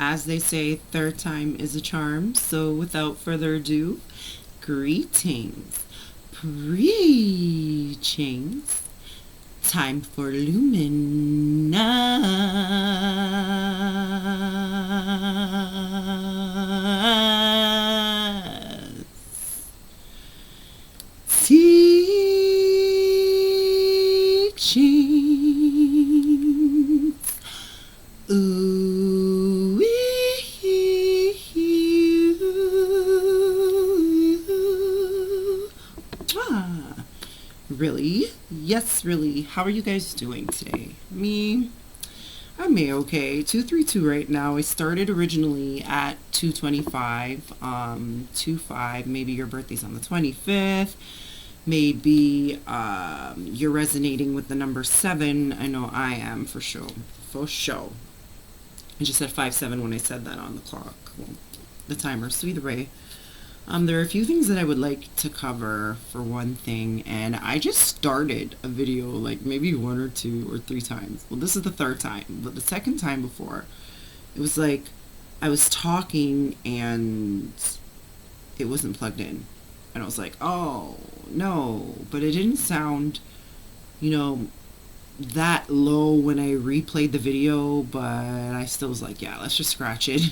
As they say, third time is a charm. So without further ado, greetings, preachings. Time for Luminous teachings. Ooh, ah, really? Yes, really. How are you guys doing today? Me, I'm okay. 232 right now. I started originally at 225, 25. Maybe your birthday's on the 25th. Maybe you're resonating with the number 7. I know I am for sure. For sure. I just said 5-7 when I said that on the clock. Well, the timer. So either way, there are a few things that I would like to cover for one thing, and I just started a video like maybe 1 or 2 or 3 times. Well, this is the third time, but the second time before, it was like I was talking and it wasn't plugged in. And I was like, oh, no. But it didn't sound, you know, that low when I replayed the video, but I still was like, yeah, let's just scratch it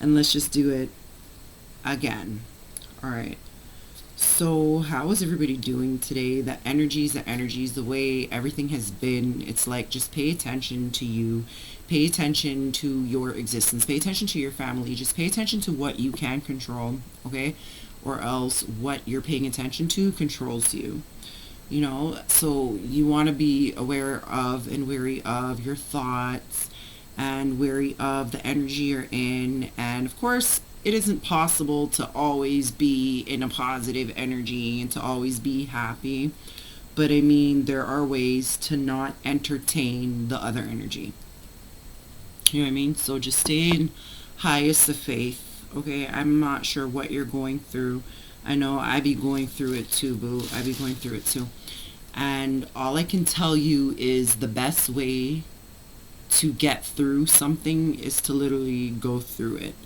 and let's just do it again. All right. So, how is everybody doing today? The way everything has been, it's like just pay attention to you, pay attention to your existence, pay attention to your family, just pay attention to what you can control, okay? Or else what you're paying attention to controls you. So you want to be aware of and wary of your thoughts and wary of the energy you're in. And of course, it isn't possible to always be in a positive energy and to always be happy. But I mean, there are ways to not entertain the other energy. You know what I mean? So just stay in highest of faith. Okay, I'm not sure what you're going through. I know I be going through it too, boo. I be going through it too. And all I can tell you is the best way to get through something is to literally go through it.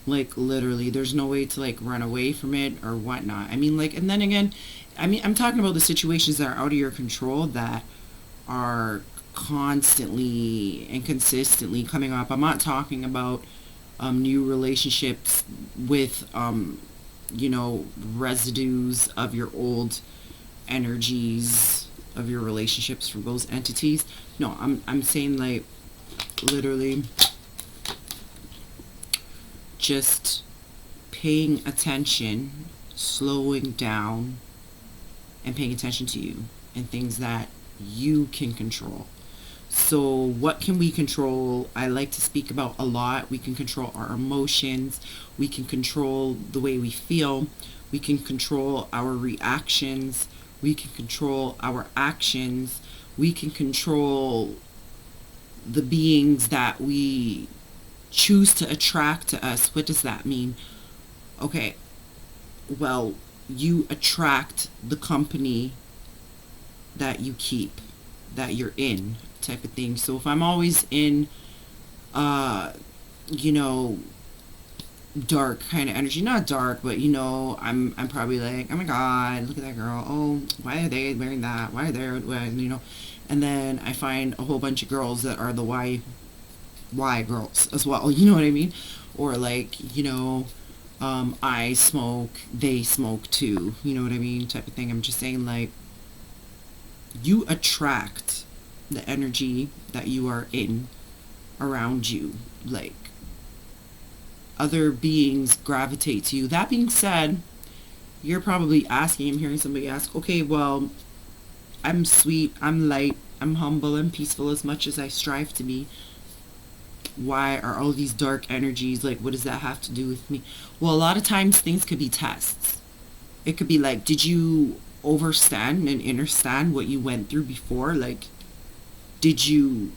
Like, literally. There's no way to, like, run away from it or whatnot. I mean, like, and then again, I'm talking about the situations that are out of your control that are constantly and consistently coming up. I'm not talking about new relationships with, residues of your old energies of your relationships from those entities. No, I'm saying like literally just paying attention, slowing down, and paying attention to you and things that you can control. So what can we control? I like to speak about a lot. We can control our emotions. We can control the way we feel. We can control our reactions. We can control our actions. We can control the beings that we choose to attract to us. What does that mean? Okay, well, you attract the company that you keep, that you're in, type of thing. So if I'm always in, you know, dark kind of energy, not dark, but I'm probably like, oh my god, look at that girl, oh, why are they wearing that, why are they, and then I find a whole bunch of girls that are the why girls as well, you know what I mean? Or like, I smoke, they smoke too, you know what I mean, type of thing. I'm just saying, like, you attract the energy that you are in around you. Like, other beings gravitate to you. That being said, you're probably asking, I'm hearing somebody ask, okay, well, I'm sweet, I'm light, I'm humble, I'm peaceful as much as I strive to be. Why are all these dark energies, like, what does that have to do with me? Well, a lot of times things could be tests. It could be like, did you overstand and understand what you went through before? Like, are you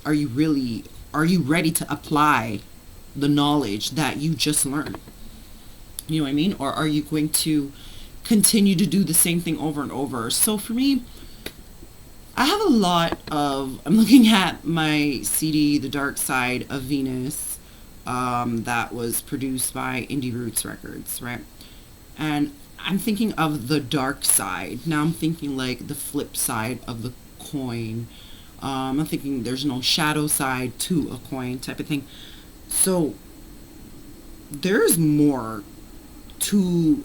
ready to apply the knowledge that you just learned? You know what I mean? Or are you going to continue to do the same thing over and over? So for me, I have I'm looking at my CD, The Dark Side of Venus. that was produced by Indie Roots Records, right? And I'm thinking of the dark side. Now I'm thinking like the flip side of the coin. I'm thinking there's no shadow side to a coin type of thing. So there's more to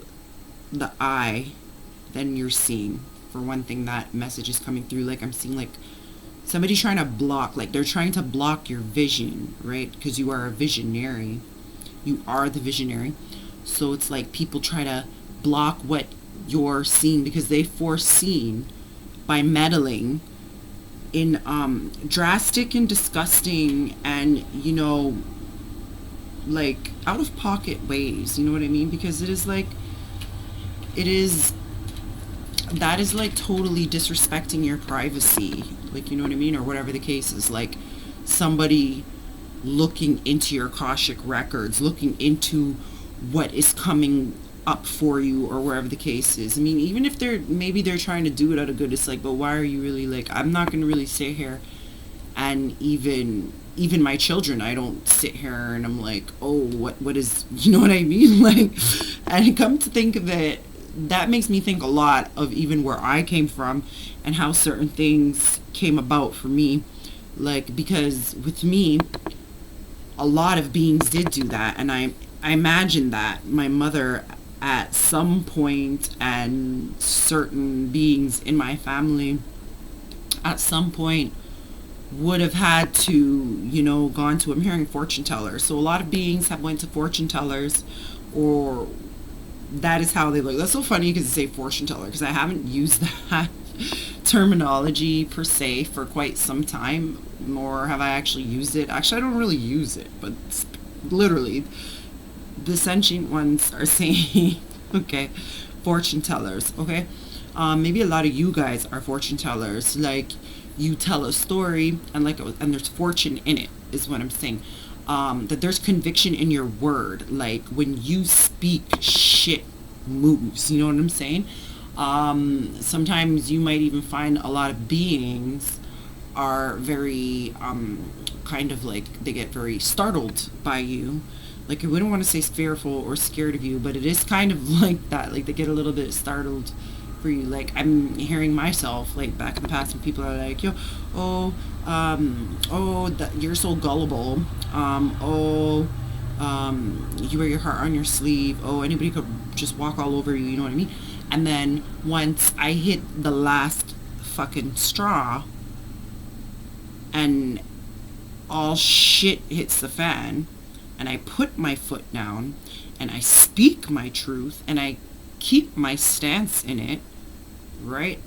the eye than you're seeing. For one thing, that message is coming through. Like I'm seeing like somebody trying to block, like they're trying to block your vision, right? Because you are a visionary. You are the visionary. So it's like people try to block what you're seeing because they foreseen by meddling in drastic and disgusting and, like out of pocket ways. You know what I mean? Because it is like, it is, that is like totally disrespecting your privacy. Like, you know what I mean? Or whatever the case is. Like somebody looking into your Akashic records, looking into what is coming up for you or wherever the case is. I mean, even if maybe they're trying to do it out of good, it's like, but why are you really like, I'm not going to really sit here and even my children, I don't sit here and I'm like, oh, what is, you know what I mean? Like, and come to think of it, that makes me think a lot of even where I came from and how certain things came about for me. Like, because with me, a lot of beings did do that, and I imagine that my mother at some point and certain beings in my family at some point would have had to, gone to, I'm hearing fortune tellers. So a lot of beings have went to fortune tellers, or that is how they look. That's so funny because they say fortune teller, because I haven't used that terminology per se for quite some time, nor have I actually used it. Actually, I don't really use it, but literally the sentient ones are saying, okay, fortune tellers, okay? Maybe a lot of you guys are fortune tellers. Like, you tell a story, and and there's fortune in it, is what I'm saying. That there's conviction in your word. Like, when you speak, shit moves. You know what I'm saying? Sometimes you might even find a lot of beings are very, kind of like, they get very startled by you. Like, I wouldn't want to say fearful or scared of you, but it is kind of like that. Like, they get a little bit startled for you. Like, I'm hearing myself, like, back in the past when people are like, yo, oh, you're so gullible. You wear your heart on your sleeve. Oh, anybody could just walk all over you. You know what I mean? And then once I hit the last fucking straw and all shit hits the fan, and I put my foot down and I speak my truth and I keep my stance in it, right?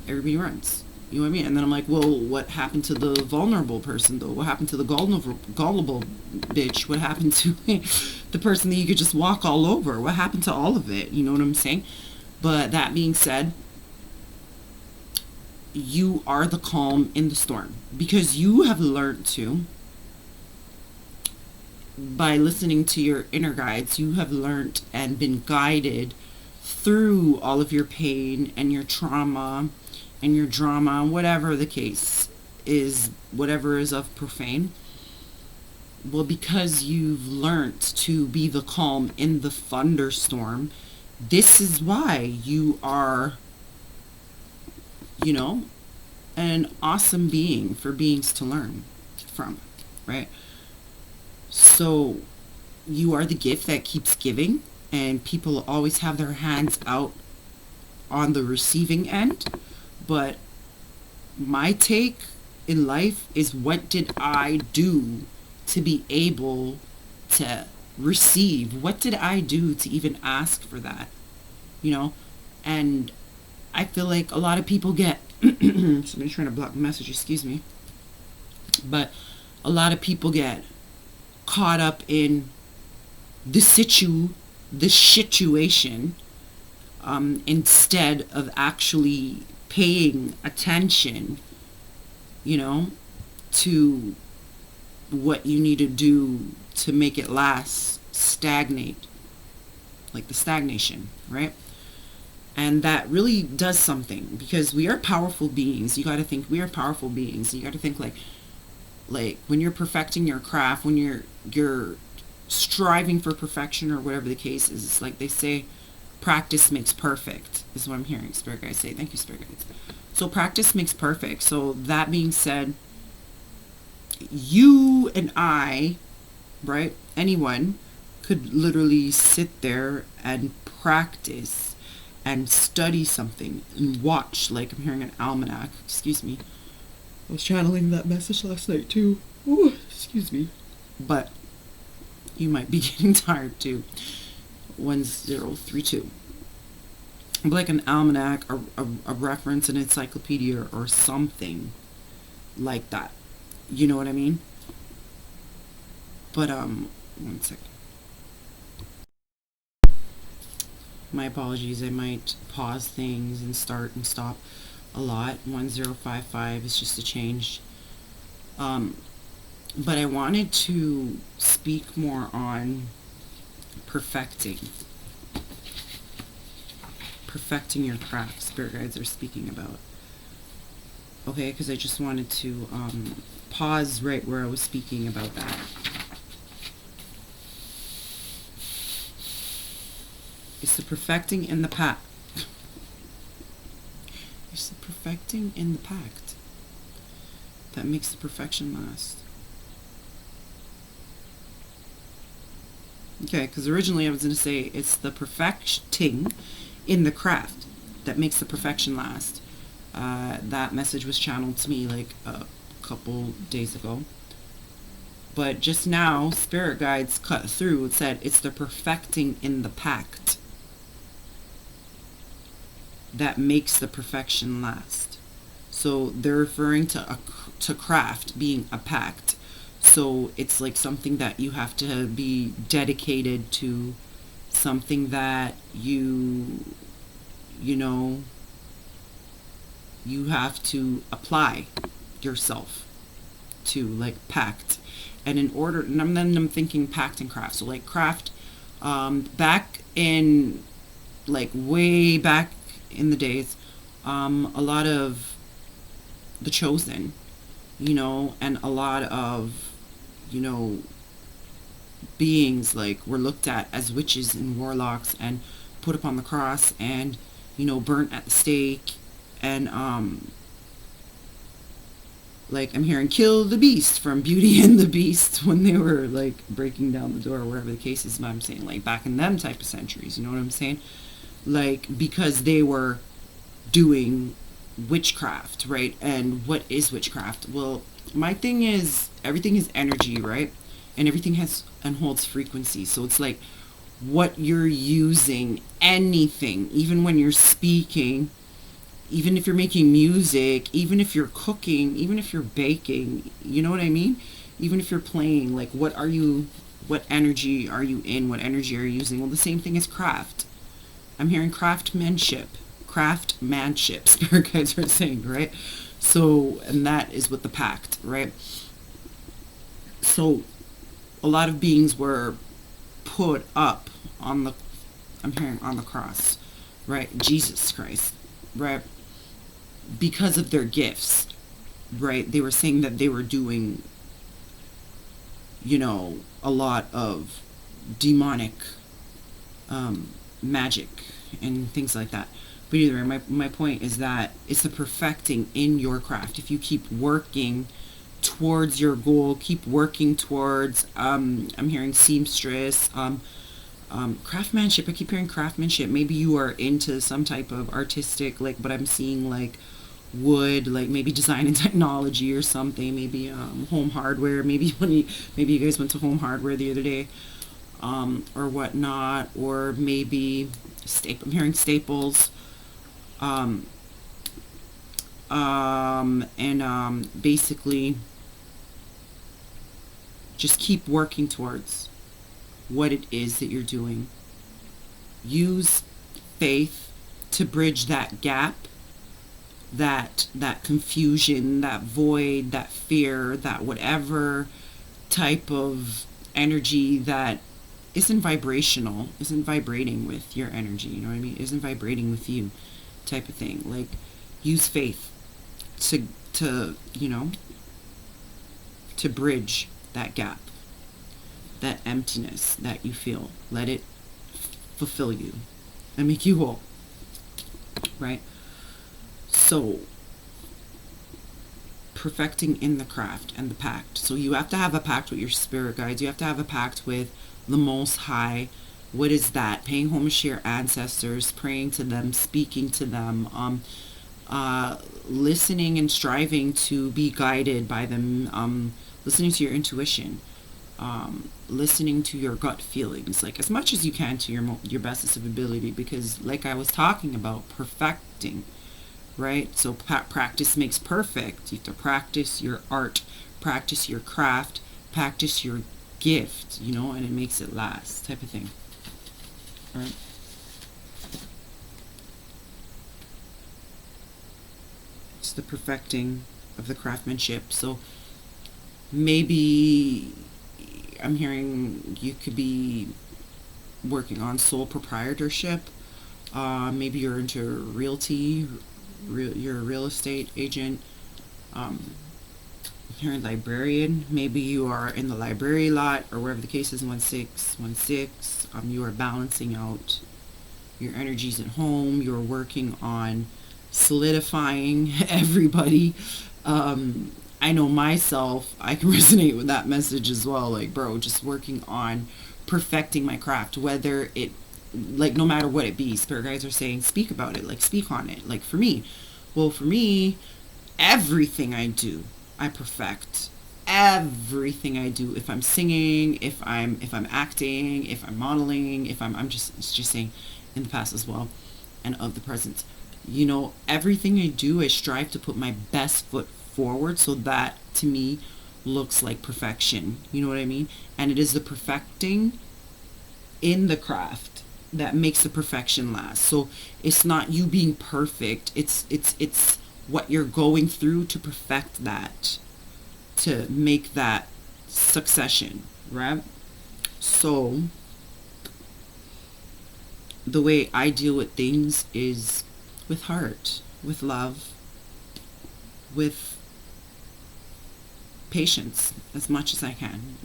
Everybody runs. You know what I mean? And then I'm like, well, what happened to the vulnerable person, though? What happened to the gullible bitch? What happened to the person that you could just walk all over? What happened to all of it? You know what I'm saying? But that being said, you are the calm in the storm, because you have learned to, by listening to your inner guides, you have learned and been guided through all of your pain and your trauma and your drama, whatever the case is, whatever is of profane. Well, because you've learned to be the calm in the thunderstorm, this is why you are, an awesome being for beings to learn from, right? So you are the gift that keeps giving, and people always have their hands out on the receiving end. But my take in life is, what did I do to be able to receive? What did I do to even ask for that? And I feel like a lot of people get, somebody's trying to block the message, excuse me. But a lot of people get caught up in the situation, instead of actually paying attention, to what you need to do to make it last, stagnate, like the stagnation, right? And that really does something, because we are powerful beings. You got to think, we are powerful beings. You got to think, like, Like when you're perfecting your craft, when you're striving for perfection or whatever the case is, it's like they say, practice makes perfect, is what I'm hearing spirit guides say. Thank you, spirit guides. So practice makes perfect. So that being said, you and I, right, anyone could literally sit there and practice and study something and watch. Like I'm hearing an almanac. Excuse me. I was channeling that message last night too. Ooh, excuse me. But you might be getting tired too. 1032. Like an almanac, a reference, an encyclopedia, or something like that. You know what I mean? But, one second. My apologies. I might pause things and start and stop a lot. 1055 is just a change. But I wanted to speak more on perfecting your craft. Spirit guides are speaking about. Okay, because I just wanted to pause right where I was speaking about that. It's the perfecting in the pact. It's the perfecting in the pact that makes the perfection last. Okay, because originally I was going to say it's the perfecting in the craft that makes the perfection last. That message was channeled to me like a couple days ago. But just now, spirit guides cut through. It said it's the perfecting in the pact that makes the perfection last. So they're referring to craft being a pact. So it's like something that you have to be dedicated to, something that you know, you have to apply yourself to, like pact. And in order, and then I'm thinking pact and craft. So like craft, back in, like way back in the days, a lot of the chosen, and a lot of, beings like were looked at as witches and warlocks and put upon the cross and, burnt at the stake. And, like I'm hearing kill the beast from Beauty and the Beast when they were like breaking down the door or whatever the case is. But I'm saying like back in them type of centuries, you know what I'm saying? Like because they were doing witchcraft, right? And what is witchcraft? Well, my thing is everything is energy, right? And everything has and holds frequency. So it's like what you're using, anything, even when you're speaking, even if you're making music, even if you're cooking, even if you're baking, you know what I mean? Even if you're playing, like what energy are you in? What energy are you using? Well, the same thing as craft. I'm hearing craftsmanship, spirit guides are saying, right? So, and that is with the pact, right? So, a lot of beings were put up on the, I'm hearing on the cross, right? Jesus Christ, right? Because of their gifts, right? They were saying that they were doing, a lot of demonic magic and things like that. But either way, my point is that it's the perfecting in your craft. If you keep working towards your goal, keep working towards, I'm hearing seamstress, craftsmanship. I keep hearing craftsmanship. Maybe you are into some type of artistic, like, but I'm seeing like wood, like maybe design and technology or something. Maybe home hardware. Maybe maybe you guys went to home hardware the other day, or whatnot. Or maybe I'm hearing staples. And basically just keep working towards what it is that you're doing. Use faith to bridge that gap, that confusion, that void, that fear, that whatever type of energy that isn't vibrational, isn't vibrating with your energy, you know what I mean? Isn't vibrating with you type of thing. Like use faith to to bridge that gap, that emptiness that you feel. Let it fulfill you and make you whole, right? So, perfecting in the craft and the pact. So you have to have a pact with your spirit guides. You have to have a pact with the Most High. What is that? Paying homage to your ancestors, praying to them, speaking to them, listening and striving to be guided by them, listening to your intuition, listening to your gut feelings, like as much as you can to your bestest of ability, because like I was talking about, perfecting, right? So practice makes perfect. You have to practice your art, practice your craft, practice your gift, and it makes it last, type of thing, right? It's the perfecting of the craftsmanship. So maybe I'm hearing you could be working on sole proprietorship. Maybe you're into realty, you're a real estate agent. You're a librarian. Maybe you are in the library lot, or wherever the case is, 1616. You are balancing out your energies at home. You're working on solidifying everybody. I know myself, I can resonate with that message as well. Like, bro, just working on perfecting my craft, whether it, like, no matter what it be. Spirit guides are saying, speak about it, like, speak on it. Like, for me, everything I do, I perfect. Everything I do, if I'm singing, if I'm acting, if I'm modeling, if I'm just saying, in the past as well, and of the present, everything I do, I strive to put my best foot forward, so that to me looks like perfection. You know what I mean? And it is the perfecting in the craft that makes the perfection last. So it's not you being perfect, it's what you're going through to perfect that, to make that succession, right? So the way I deal with things is with heart, with love, with patience, as much as I can.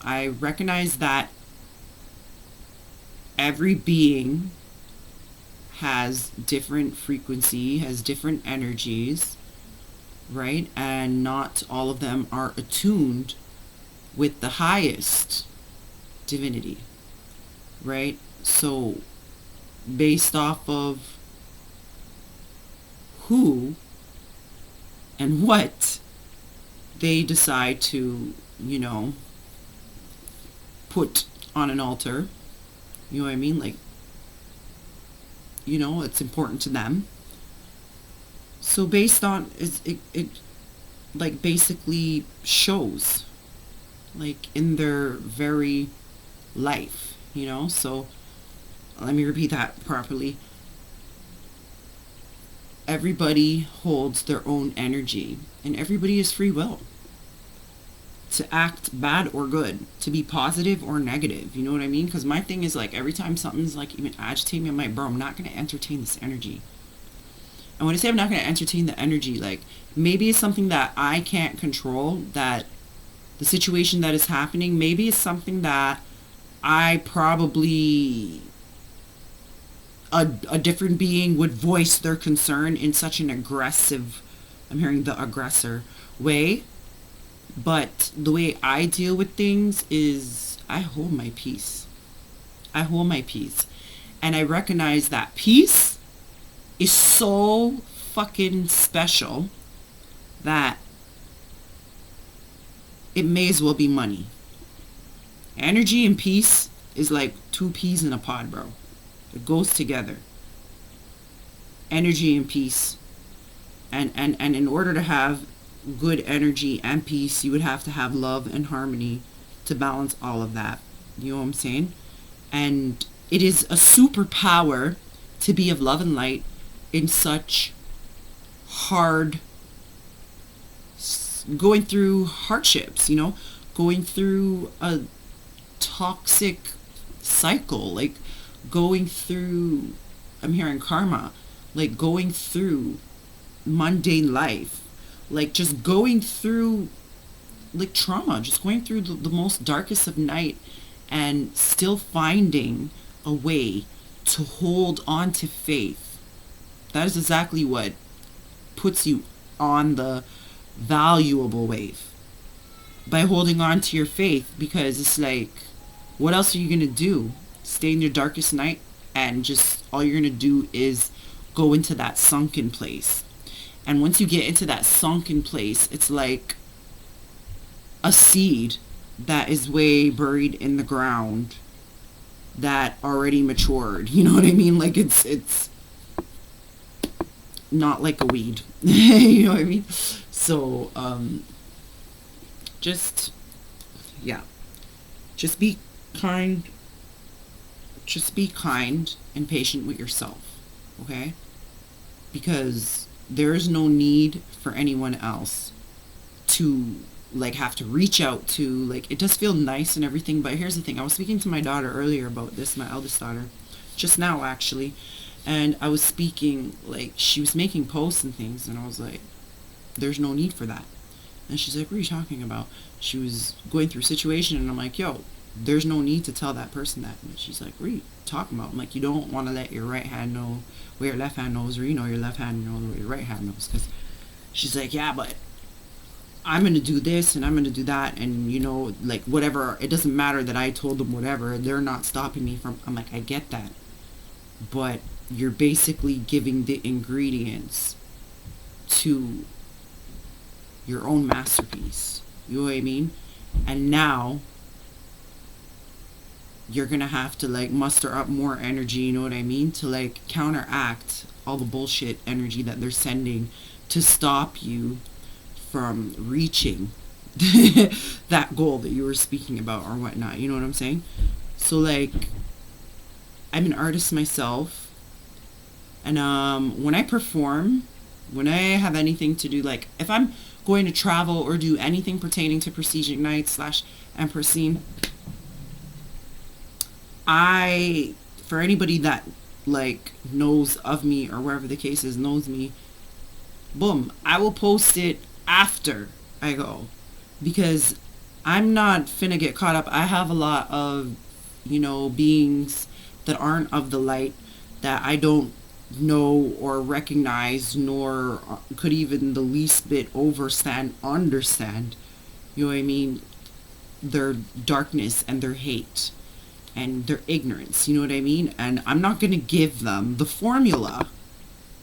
I recognize that every being has different frequency, has different energies, right? And not all of them are attuned with the highest divinity, right? So based off of who and what they decide to, put on an altar, you know what I mean? Like, it's important to them. So based on, it like basically shows, like, in their very life, So let me repeat that properly. Everybody holds their own energy, and everybody has free will to act bad or good, to be positive or negative. You know what I mean? Because my thing is, like, every time something's like even agitating me, I'm like, bro, I'm not going to entertain this energy. And when I say I'm not going to entertain the energy, like, maybe it's something that I can't control, that the situation that is happening, maybe it's something that I probably, a different being would voice their concern in such an aggressive, I'm hearing the aggressor way. But the way I deal with things is I hold my peace. I hold my peace. And I recognize that peace is so fucking special that it may as well be money. Energy and peace is like two peas in a pod, bro. It goes together. Energy and peace. And in order to have good energy and peace, you would have to have love and harmony to balance all of that. You know what I'm saying? And it is a superpower to be of love and light in such hard, going through hardships, going through a toxic cycle, like going through, I'm hearing karma, like going through mundane life, like just going through like trauma, just going through the most darkest of night and still finding a way to hold on to faith. That is exactly what puts you on the valuable wave, by holding on to your faith, because it's like, what else are you gonna do? Stay in your darkest night and just all you're gonna do is go into that sunken place. And once you get into that sunken place, it's like a seed that is way buried in the ground that already matured. You know what I mean? Like it's not like a weed. You know what I mean? So just yeah. Just be kind. Just be kind and patient with yourself. Okay? Because there is no need for anyone else to like have to reach out to, like, it does feel nice and everything, but here's the thing. I was speaking to my daughter earlier about this, my eldest daughter, just now actually, and I was speaking, like, she was making posts and things, and I was like, there's no need for that. And she's like, what are you talking about? She was going through a situation, and I'm like, yo, there's no need to tell that person that. And she's like, what are you talking about? I'm like, you don't want to let your right hand know where your left hand knows, or you know your left hand knows where your right hand knows. Because she's like, yeah, but I'm going to do this and I'm going to do that, and you know, like, whatever, it doesn't matter that I told them whatever, they're not stopping me from. I'm like, I get that, but you're basically giving the ingredients to your own masterpiece. You know what I mean? And now you're gonna have to like muster up more energy, you know what I mean, to like counteract all the bullshit energy that they're sending to stop you from reaching that goal that you were speaking about or whatnot. You know what I'm saying? So like, I'm an artist myself, and when I perform, when I have anything to do, like if I'm going to travel or do anything pertaining to Prestige Ignite / Empress Scene, for anybody that like knows of me or wherever the case is knows me, boom, I will post it after I go, because I'm not finna get caught up. I have a lot of, you know, beings that aren't of the light that I don't know or recognize, nor could even the least bit understand, you know what I mean, their darkness and their hate and their ignorance, you know what I mean? And I'm not going to give them the formula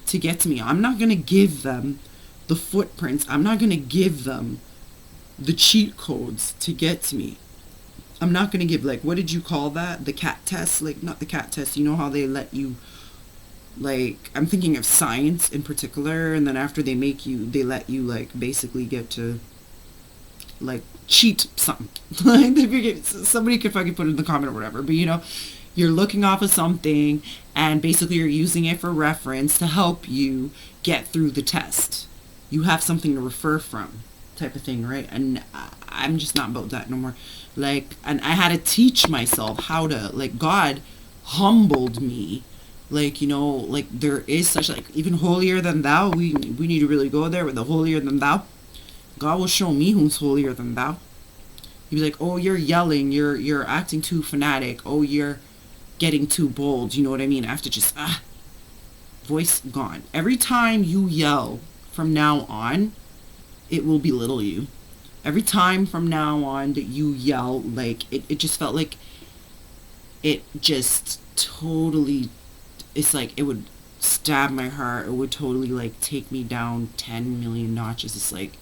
to get to me. I'm not going to give them the footprints. I'm not going to give them the cheat codes to get to me. I'm not going to give, like, what did you call that? The cat test? Like, not the cat test. You know how they let you, like, I'm thinking of science in particular, and then after they let you, like, basically get to, like, cheat something. Like, somebody could fucking put it in the comment or whatever, but you know, you're looking off of something and basically you're using it for reference to help you get through the test. You have something to refer from, type of thing, right? And I'm just not about that no more. Like, and I had to teach myself how to, like, God humbled me. Like, you know, like, there is such, like, even holier than thou. We need to really go there with the holier than thou. God will show me who's holier than thou. He'd be like, oh, you're yelling, you're acting too fanatic, oh, you're getting too bold, you know what I mean? I have to just, voice gone. Every time you yell from now on, it will belittle you. Every time from now on that you yell, like, it just felt like it just totally, it's like it would stab my heart. It would totally, like, take me down 10 million notches. It's like,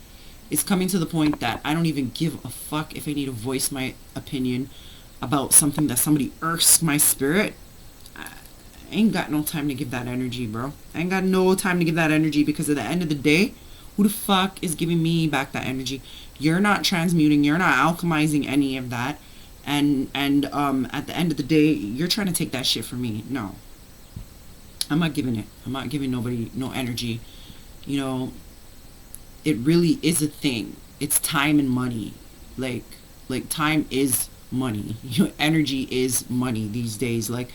it's coming to the point that I don't even give a fuck if I need to voice my opinion about something that somebody irks my spirit. I ain't got no time to give that energy, bro. I ain't got no time to give that energy, because at the end of the day, who the fuck is giving me back that energy? You're not transmuting, you're not alchemizing any of that. And at the end of the day, you're trying to take that shit from me. No. I'm not giving it. I'm not giving nobody no energy. You know, it really is a thing. It's time and money. Like time is money. Energy is money these days. Like,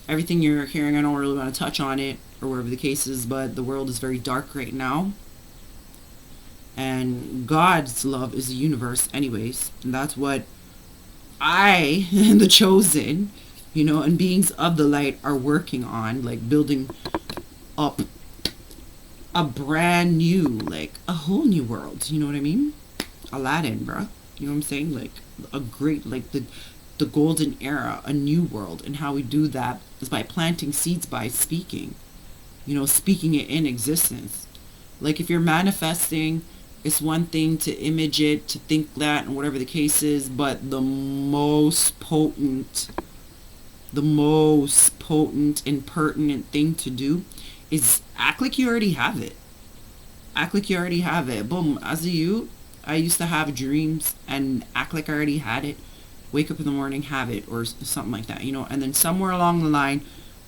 everything you're hearing, I don't really want to touch on it or whatever the case is, but the world is very dark right now. And God's love is the universe anyways. And that's what I, the chosen, and beings of the light are working on, like building up a brand new, like a whole new world. You know what I mean? Aladdin, bruh. You know what I'm saying? Like a great, like the golden era, a new world. And how we do that is by planting seeds, by speaking, speaking it in existence. Like if you're manifesting, it's one thing to image it, to think that, and whatever the case is, but the most potent and pertinent thing to do is act like you already have it. Act like you already have it. Boom. As a youth, I used to have dreams and act like I already had it. Wake up in the morning, have it, or something like that, And then somewhere along the line,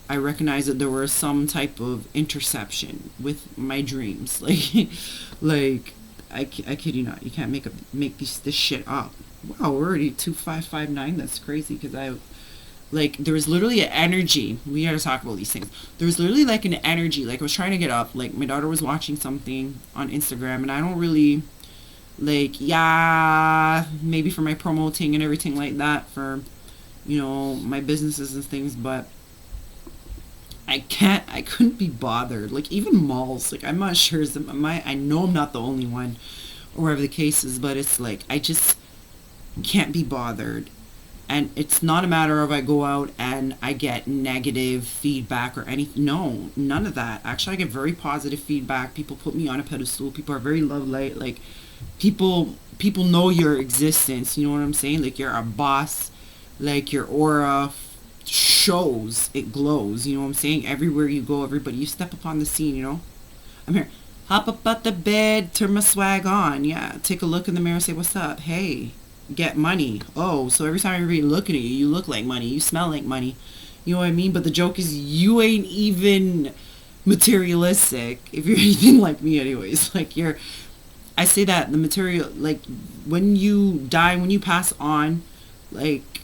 I recognized that there was some type of interception with my dreams. Like, I kid you not. You can't make this shit up. Wow, we're already 2559. That's crazy because there was literally an energy. We gotta talk about these things. There was literally like an energy. Like I was trying to get up. Like my daughter was watching something on Instagram, and I don't really maybe for my promoting and everything like that for my businesses and things, but I couldn't be bothered. Like even malls. Like I'm not sure. I know I'm not the only one, or whatever the case is, but it's like I just can't be bothered. And it's not a matter of I go out and I get negative feedback or anything. No, none of that. Actually, I get very positive feedback. People put me on a pedestal. People are very love light. Like, people know your existence. You know what I'm saying? Like, you're a boss. Like, your aura shows. It glows. You know what I'm saying? Everywhere you go, everybody, you step upon the scene, I'm here. Hop up out the bed, turn my swag on. Yeah, take a look in the mirror, say, what's up? Hey. Get money. Oh, so every time everybody looking at you, you look like money. You smell like money. You know what I mean? But the joke is you ain't even materialistic if you're anything like me anyways. Like I say that the material, like when you die, when you pass on, like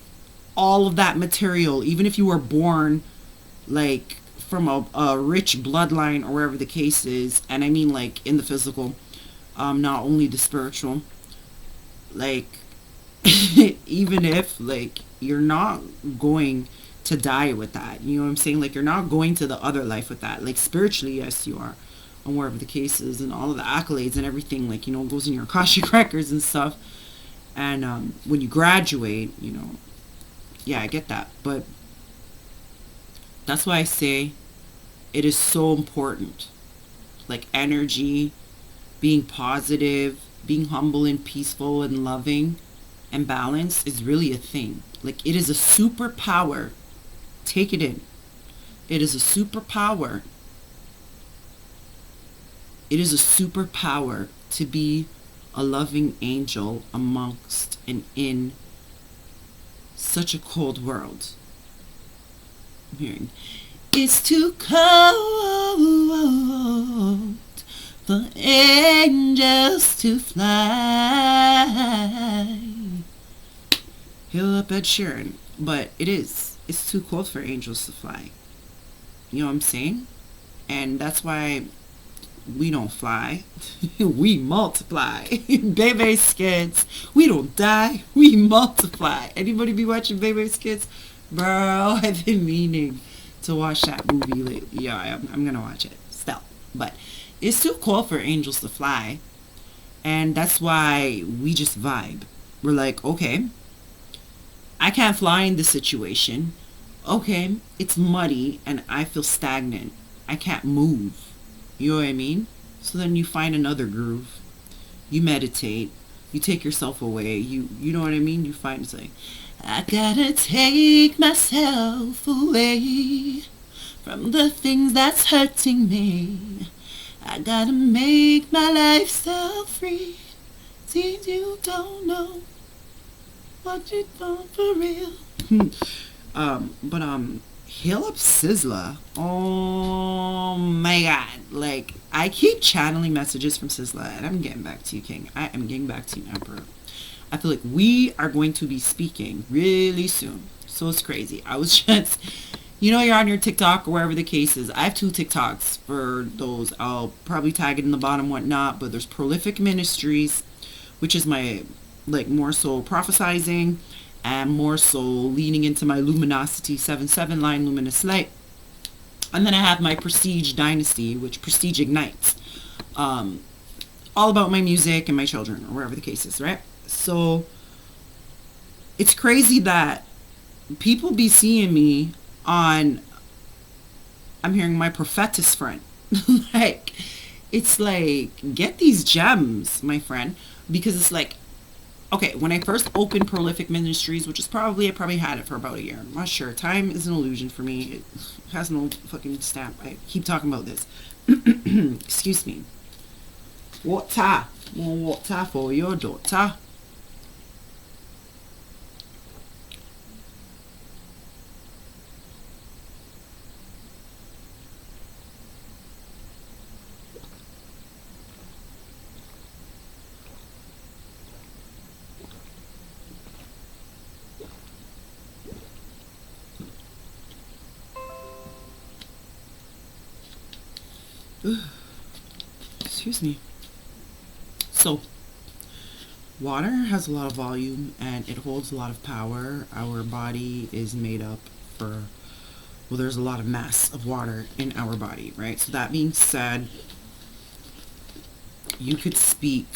all of that material, even if you were born like from a rich bloodline or wherever the case is, and I mean like in the physical, not only the spiritual, like even if like you're not going to die with that, you know what I'm saying, like you're not going to the other life with that, like spiritually yes you are, and wherever the case is, and all of the accolades and everything, like goes in your Akashic records and stuff, and when you graduate, yeah, I get that, but that's why I say it is so important, like energy, being positive, being humble and peaceful and loving and balance is really a thing. Like it is a superpower. Take it in. It is a superpower. It is a superpower to be a loving angel amongst and in such a cold world. I'm hearing, it's too cold for angels to fly. He'll up Ed Sheeran. But it's too cold for angels to fly. You know what I'm saying? And that's why we don't fly. We multiply. Baby Skits. We don't die. We multiply. Anybody be watching Baby Skits? Bro, I've been meaning to watch that movie lately. Yeah, I'm gonna watch it still. But it's too cold for angels to fly. And that's why we just vibe. We're like, okay, I can't fly in this situation. Okay, it's muddy and I feel stagnant. I can't move. You know what I mean? So then you find another groove. You meditate. You take yourself away. You know what I mean? You find, it's like, I gotta take myself away from the things that's hurting me. I gotta make my life so free. Seems you don't know what you want for real. But Hail Up Sizzla. Oh my god. Like, I keep channeling messages from Sizzla, and I'm getting back to you, King. I am getting back to you, Emperor. I feel like we are going to be speaking really soon. So it's crazy. I was just You know, you're on your TikTok or wherever the case is. I have two TikToks for those. I'll probably tag it in the bottom, whatnot. But there's Prolific Ministries, which is my, like, more so prophesizing and more so leaning into my luminosity 7-7 line, luminous light. And then I have my Prestige Dynasty, which Prestige ignites. Um, all about my music and my children, or wherever the case is, right? So it's crazy that people be seeing me on, I'm hearing my prophetess friend. Like, it's like, get these gems, my friend, because it's like, okay, when I first opened Prolific Ministries, which is probably, I probably had it for about a year. I'm not sure. Time is an illusion for me. It has no fucking stamp. I keep talking about this. Excuse me. Water. More water for your daughter. Excuse me. So, water has a lot of volume and it holds a lot of power. Our body is made up for, well, there's a lot of mass of water in our body, right? So that being said, you could speak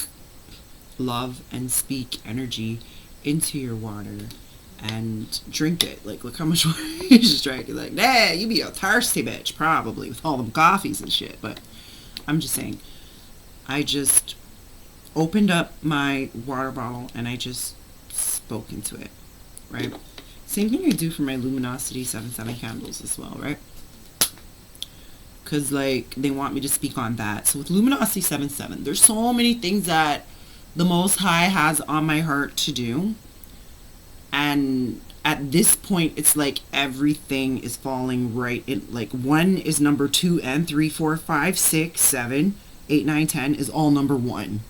love and speak energy into your water and drink it. Like, look how much water you just drank. You're like, nah, you be a thirsty bitch, probably, with all them coffees and shit. But I'm just saying, I just opened up my water bottle and I just spoke into it, right? Same thing I do for my Luminosity 7-7 candles as well, right? Because, like, they want me to speak on that. So with Luminosity 7-7, there's so many things that the Most High has on my heart to do. And at this point, it's like everything is falling right in. Like, 1 is number 2 and 3, 4, 5, 6, 7, 8, 9, 10 is all number 1.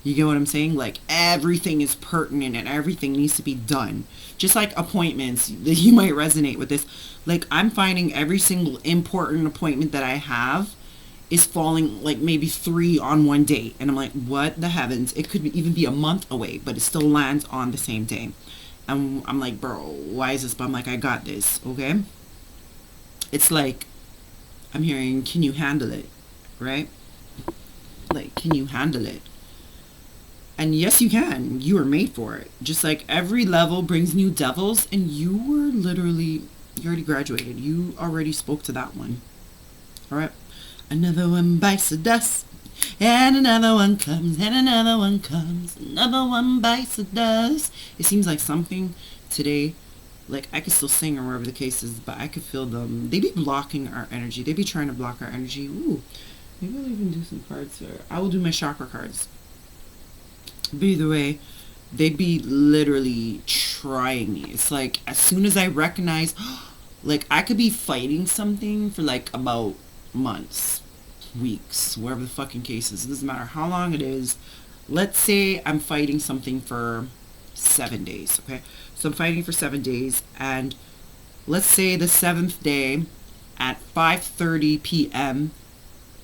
You get what I'm saying? Like, everything is pertinent and everything needs to be done. Just like appointments, you might resonate with this. Like, I'm finding every single important appointment that I have is falling like maybe 3 on one day. And I'm like, what the heavens? It could even be a month away, but it still lands on the same day. And I'm like, bro, why is this? But I'm like, I got this, okay? It's like, I'm hearing, can you handle it? Right? Like, can you handle it? And yes, you can. You were made for it. Just like every level brings new devils, and you were literally, you already graduated. You already spoke to that one. All right? Another one bites the dust, and another one comes, and another one comes. Another one bites the dust. It seems like something today, like I could still sing or wherever the case is, but I could feel them. They be blocking our energy. They be trying to block our energy. Ooh, maybe I'll even do some cards here. I will do my chakra cards. But either way, they be literally trying me. It's like as soon as I recognize, like I could be fighting something for like about months, weeks, wherever the fucking case is. It doesn't matter how long it is. Let's say I'm fighting something for 7 days, okay? So I'm fighting for 7 days, and let's say the 7th day at 5:30 p.m.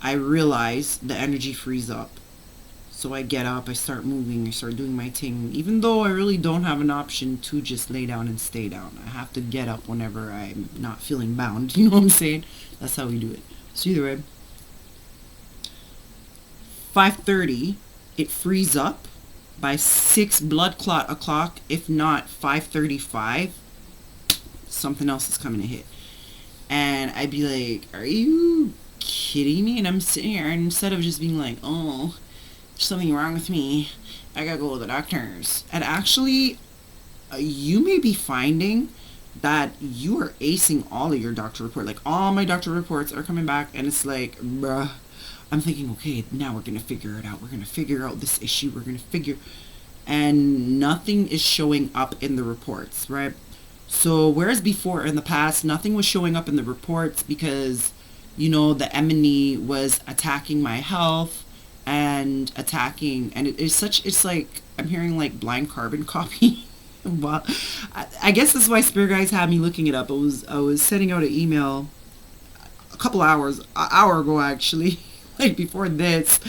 I realize the energy frees up. So I get up, I start moving, I start doing my thing. Even though I really don't have an option to just lay down and stay down. I have to get up whenever I'm not feeling bound. You know what I'm saying? That's how we do it. So either way, 5:30, it frees up. By 6 blood clot o'clock, if not 5:35, something else is coming to hit. And I'd be like, are you kidding me? And I'm sitting here, and instead of just being like, oh, there's something wrong with me, I gotta go to the doctors. And actually, you may be finding that you are acing all of your doctor report. Like, all my doctor reports are coming back, and it's like, bruh, I'm thinking, okay, now we're gonna figure it out. We're gonna figure out this issue. We're gonna figure, and nothing is showing up in the reports, right? So whereas before in the past, nothing was showing up in the reports because, you know, the enemy was attacking my health and attacking, and it's such, it's like, I'm hearing like blind carbon copy. Well, I guess that's why Spirit Guides had me looking it up. I was sending out an email a couple hours, an hour ago actually, like before this,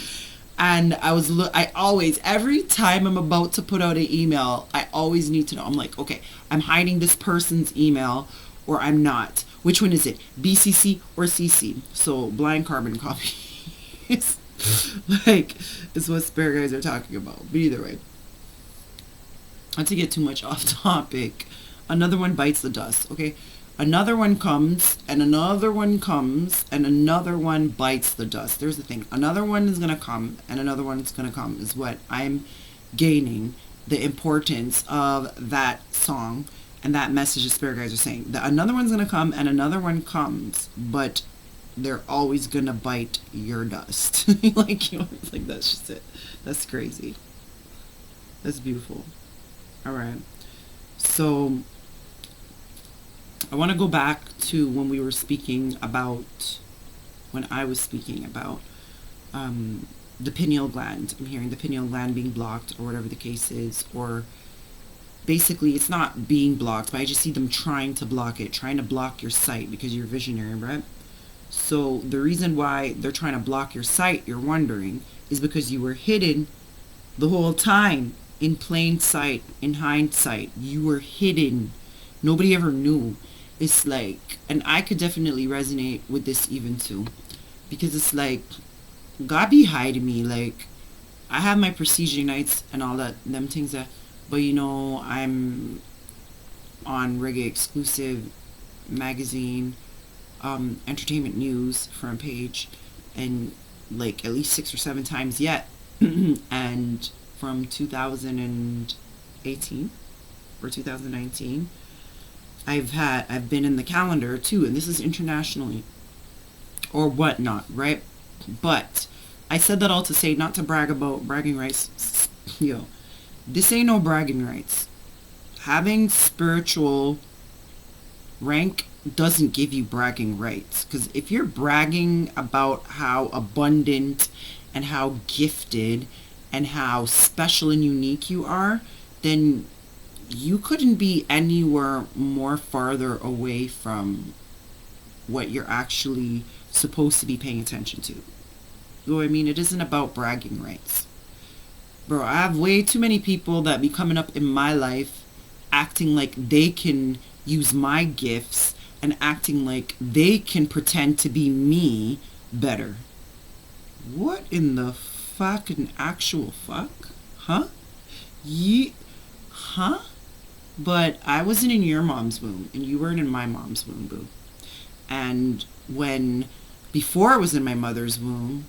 and I always, every time I'm about to put out an email, I always need to know. I'm like, okay, I'm hiding this person's email, or I'm not. Which one is it? BCC or CC? So blind carbon copies, like, is what Spirit Guides are talking about. But either way, not to get too much off topic, another one bites the dust, okay? Another one comes, and another one comes, and another one bites the dust. There's the thing. Another one is going to come, and another one is going to come, is what I'm gaining the importance of that song and that message the Spirit Guides are saying. That another one's going to come, and another one comes, but they're always going to bite your dust. Like, you know, it's like, that's just it. That's crazy. That's beautiful. All right. So I want to go back to when we were speaking about, when I was speaking about the pineal gland. I'm hearing the pineal gland being blocked, or whatever the case is, or basically it's not being blocked, but I just see them trying to block it, trying to block your sight because you're visionary, right? So the reason why they're trying to block your sight, you're wondering, is because you were hidden the whole time, in plain sight, in hindsight. You were hidden. Nobody ever knew. It's like, and I could definitely resonate with this even too, because it's like, God be hiding me. Like, I have my procedure nights and all that, them things that, but you know, I'm on Reggae Exclusive magazine, entertainment news front page, and like at least 6 or 7 times yet. And from 2018 or 2019, I've been in the calendar too, and this is internationally or whatnot, right? But I said that all to say, not to brag about bragging rights. Yo, this ain't no bragging rights. Having spiritual rank doesn't give you bragging rights, because if you're bragging about how abundant and how gifted and how special and unique you are, then you couldn't be anywhere more farther away from what you're actually supposed to be paying attention to. You know what I mean? It isn't about bragging rights. Bro, I have way too many people that be coming up in my life acting like they can use my gifts and acting like they can pretend to be me better. What in the fucking actual fuck? Huh? Huh? But I wasn't in your mom's womb, and you weren't in my mom's womb, boo. And before I was in my mother's womb,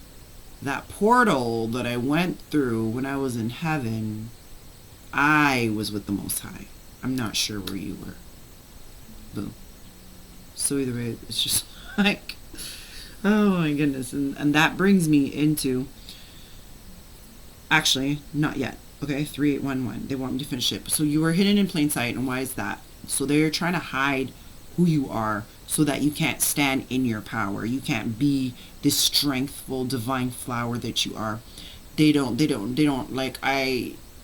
that portal that I went through when I was in heaven, I was with the Most High. I'm not sure where you were. Boo. So either way, it's just like, oh my goodness. And that brings me into, actually, not yet. Okay, 3811. They want me to finish it. So you are hidden in plain sight, and why is that? So they're trying to hide who you are so that you can't stand in your power. You can't be this strengthful, divine flower that you are. They don't, like,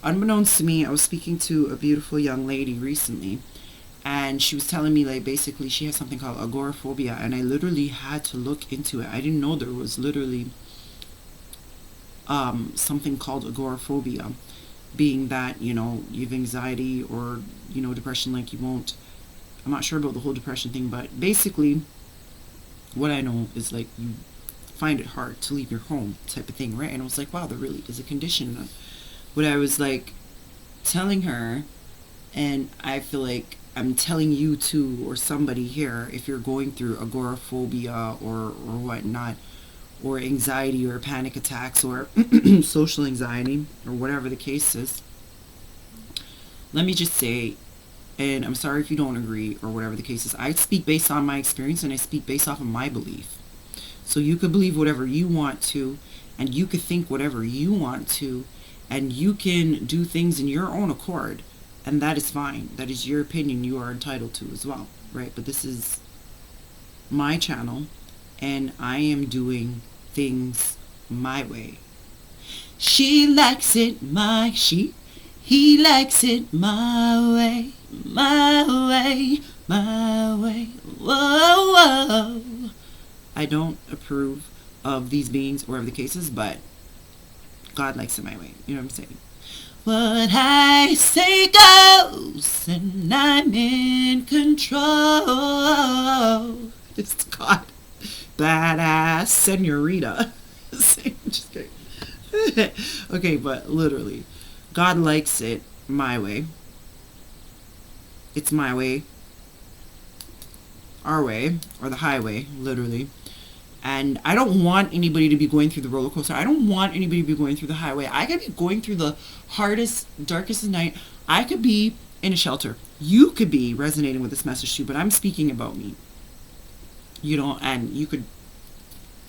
unbeknownst to me, I was speaking to a beautiful young lady recently, and she was telling me, like, basically she has something called agoraphobia, and I literally had to look into it. I didn't know there was literally something called agoraphobia, being that, you know, you have anxiety or, you know, depression, like you won't, I'm not sure about the whole depression thing, but basically what I know is, like, you find it hard to leave your home type of thing, right? And I was like, wow, there really is a condition. What I was, like, telling her, and I feel like I'm telling you too, or somebody here, if you're going through agoraphobia or whatnot, or anxiety or panic attacks or social anxiety or whatever the case is, let me just say, and I'm sorry if you don't agree or whatever the case is, I speak based on my experience and I speak based off of my belief. So you could believe whatever you want to, and you could think whatever you want to, and you can do things in your own accord, and that is fine. That is your opinion. You are entitled to as well, right? But this is my channel, and I am doing things my way. She likes it, she He likes it my way, my way, my way. Whoa, whoa. I don't approve of these beings or of the cases, but God likes it my way. You know what I'm saying? What I say goes, and I'm in control. It's God. Badass senorita. Just kidding. Okay, but literally, God likes it my way. It's my way. Our way. Or the highway, literally. And I don't want anybody to be going through the roller coaster. I don't want anybody to be going through the highway. I could be going through the hardest, darkest night. I could be in a shelter. You could be resonating with this message too, but I'm speaking about me. You know, and you could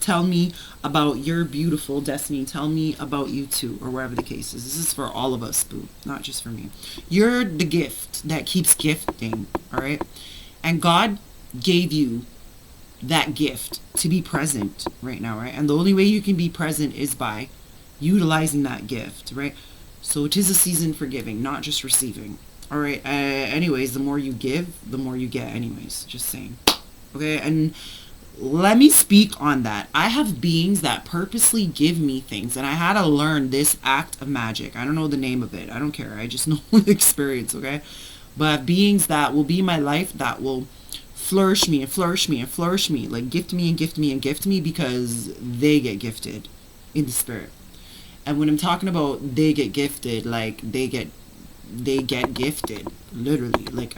tell me about your beautiful destiny. Tell me about you too, or wherever the case is. This is for all of us, boo, not just for me. You're the gift that keeps gifting, all right? And God gave you that gift to be present right now, right? And the only way you can be present is by utilizing that gift, right? So it is a season for giving, not just receiving. All right. Anyways, the more you give, the more you get. Anyways, just saying. Okay. And let me speak on that. I have beings that purposely give me things, and I had to learn this act of magic. I don't know the name of it. I don't care. I just know the experience. Okay. But beings that will be in my life that will flourish me and flourish me and flourish me, like gift me and gift me and gift me, because they get gifted in the spirit. And when I'm talking about they get gifted, like they get gifted literally, like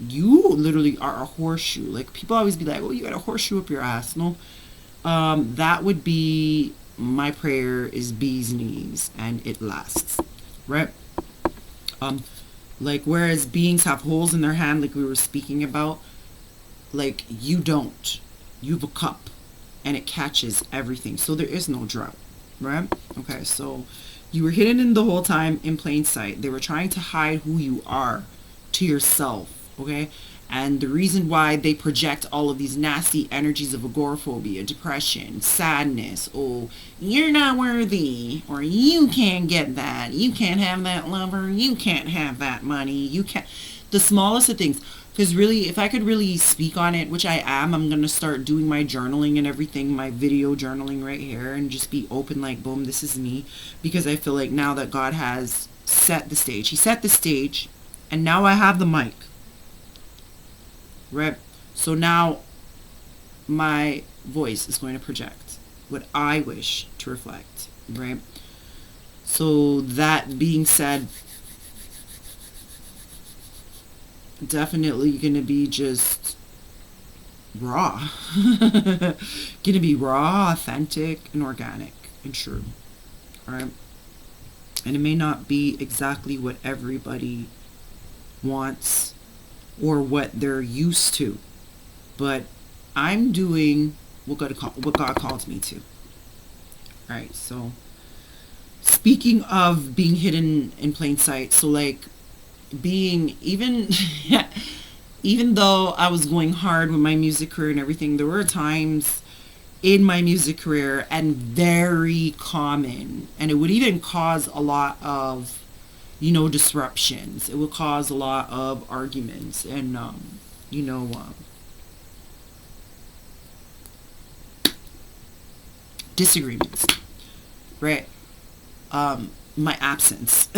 you literally are a horseshoe. Like people always be like, oh, you got a horseshoe up your ass. No, that would be my prayer is bee's knees, and it lasts, right? Like whereas beings have holes in their hand, like we were speaking about, like you don't. You have a cup and it catches everything, so there is no drought, right? Okay, so you were hidden in the whole time in plain sight. They were trying to hide who you are to yourself, okay? And the reason why they project all of these nasty energies of agoraphobia, depression, sadness, oh, you're not worthy, or you can't get that, you can't have that lover, you can't have that money, you can't, the smallest of things. Because really, if I could really speak on it, which I am, I'm going to start doing my journaling and everything, my video journaling right here, and just be open like, boom, this is me. Because I feel like now that God has set the stage, he set the stage, and now I have the mic. Right? So now my voice is going to project what I wish to reflect. Right? So that being said, definitely gonna be just raw. Gonna be raw, authentic, and organic, and true. Alright? And it may not be exactly what everybody wants or what they're used to, but I'm doing what God calls me to. Alright, so speaking of being hidden in plain sight, so like being even though I was going hard with my music career and everything, there were times in my music career, and very common, and it would even cause a lot of, you know, disruptions. It would cause a lot of arguments and disagreements, right? My absence.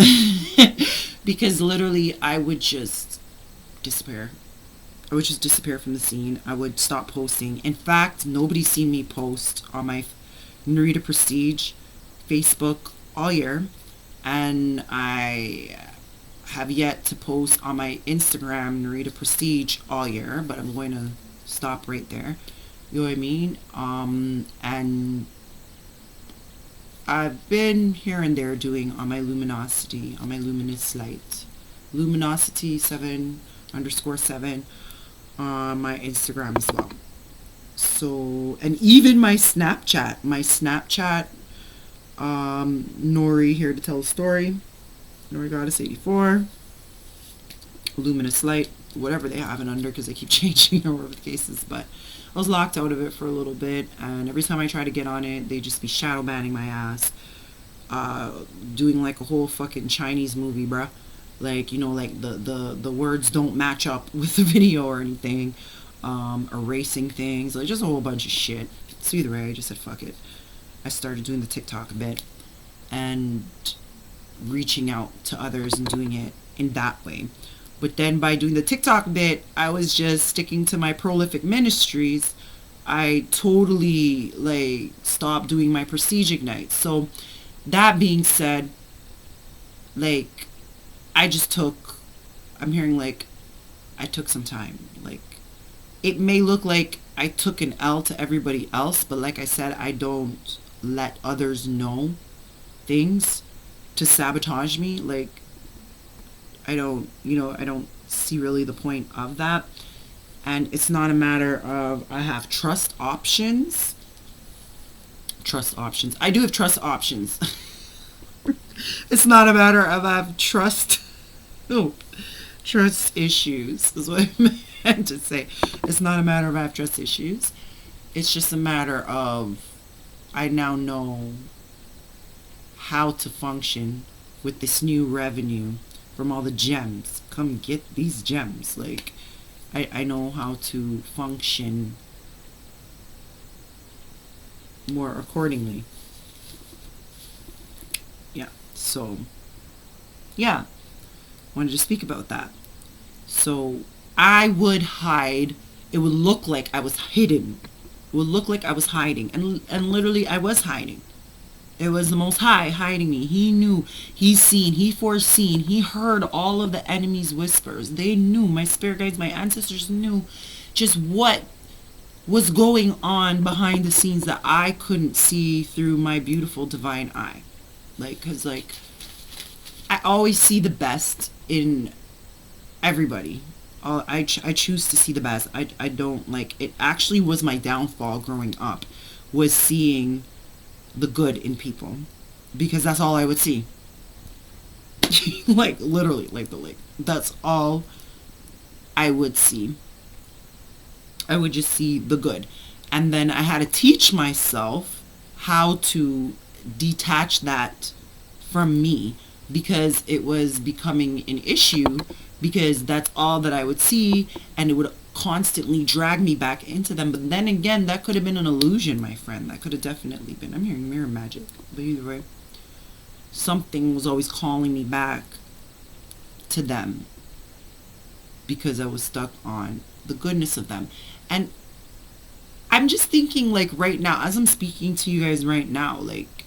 Because literally I would just disappear. I would just disappear from the scene. I would stop posting. In fact, nobody's seen me post on my Narita Prestige Facebook all year. And I have yet to post on my Instagram Narita Prestige all year. But I'm going to stop right there. You know what I mean? And I've been here and there doing on my Luminosity, on my Luminous Light, Luminosity 7_7 on my Instagram as well. So, and even my Snapchat, Nori here to tell a story, Nori Goddess 84, Luminous Light, whatever they have it under, because they keep changing or whatever the case is, but I was locked out of it for a little bit, and every time I try to get on it, they just be shadow banning my ass. uh doing like a whole fucking Chinese movie, bruh. Like, like the words don't match up with the video or anything. Erasing things, like just a whole bunch of shit. So either way, I just said fuck it. I started doing the TikTok a bit and reaching out to others and doing it in that way. But then by doing the TikTok bit, I was just sticking to my prolific ministries. I totally like stopped doing my prestige ignites. So that being said, like I just took, I'm hearing like I took some time. Like it may look like I took an L to everybody else, but like I said, I don't let others know things to sabotage me. Like I don't see really the point of that. And it's not a matter of I have trust options. Trust options. I do have trust options. It's not a matter of I have trust. No, trust issues is what I meant to say. It's not a matter of I have trust issues. It's just a matter of I now know how to function with this new revenue from all the gems. Come get these gems. Like, I know how to function more accordingly. Yeah. So, yeah. Wanted to speak about that. So, I would hide. It would look like I was hidden. It would look like I was hiding. And literally, I was hiding. It was the Most High hiding me. He knew, he seen, he foreseen, he heard all of the enemy's whispers. They knew, my spirit guides, my ancestors knew just what was going on behind the scenes that I couldn't see through my beautiful divine eye. Like, because, like, I always see the best in everybody. I choose to see the best. I don't, like, it actually was my downfall growing up, was seeing the good in people, because that's all I would see. Like literally, like that's all I would see. I would just see the good, and then I had to teach myself how to detach that from me, because it was becoming an issue, because that's all that I would see, and it would constantly drag me back into them. But then again, that could have been an illusion, my friend. That could have definitely been. I'm hearing mirror magic. But either way, something was always calling me back to them, because I was stuck on the goodness of them. And I'm just thinking, like, right now, as I'm speaking to you guys right now, like,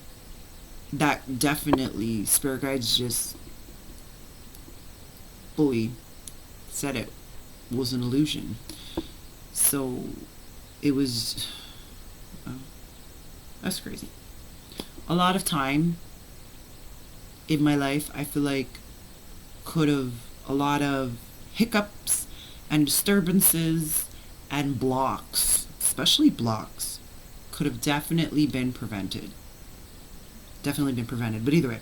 that definitely, spirit guides just fully said it was an illusion. So it was, that's crazy. A lot of time in my life, I feel like could have, a lot of hiccups and disturbances and blocks, especially blocks, could have definitely been prevented. Definitely been prevented. But either way,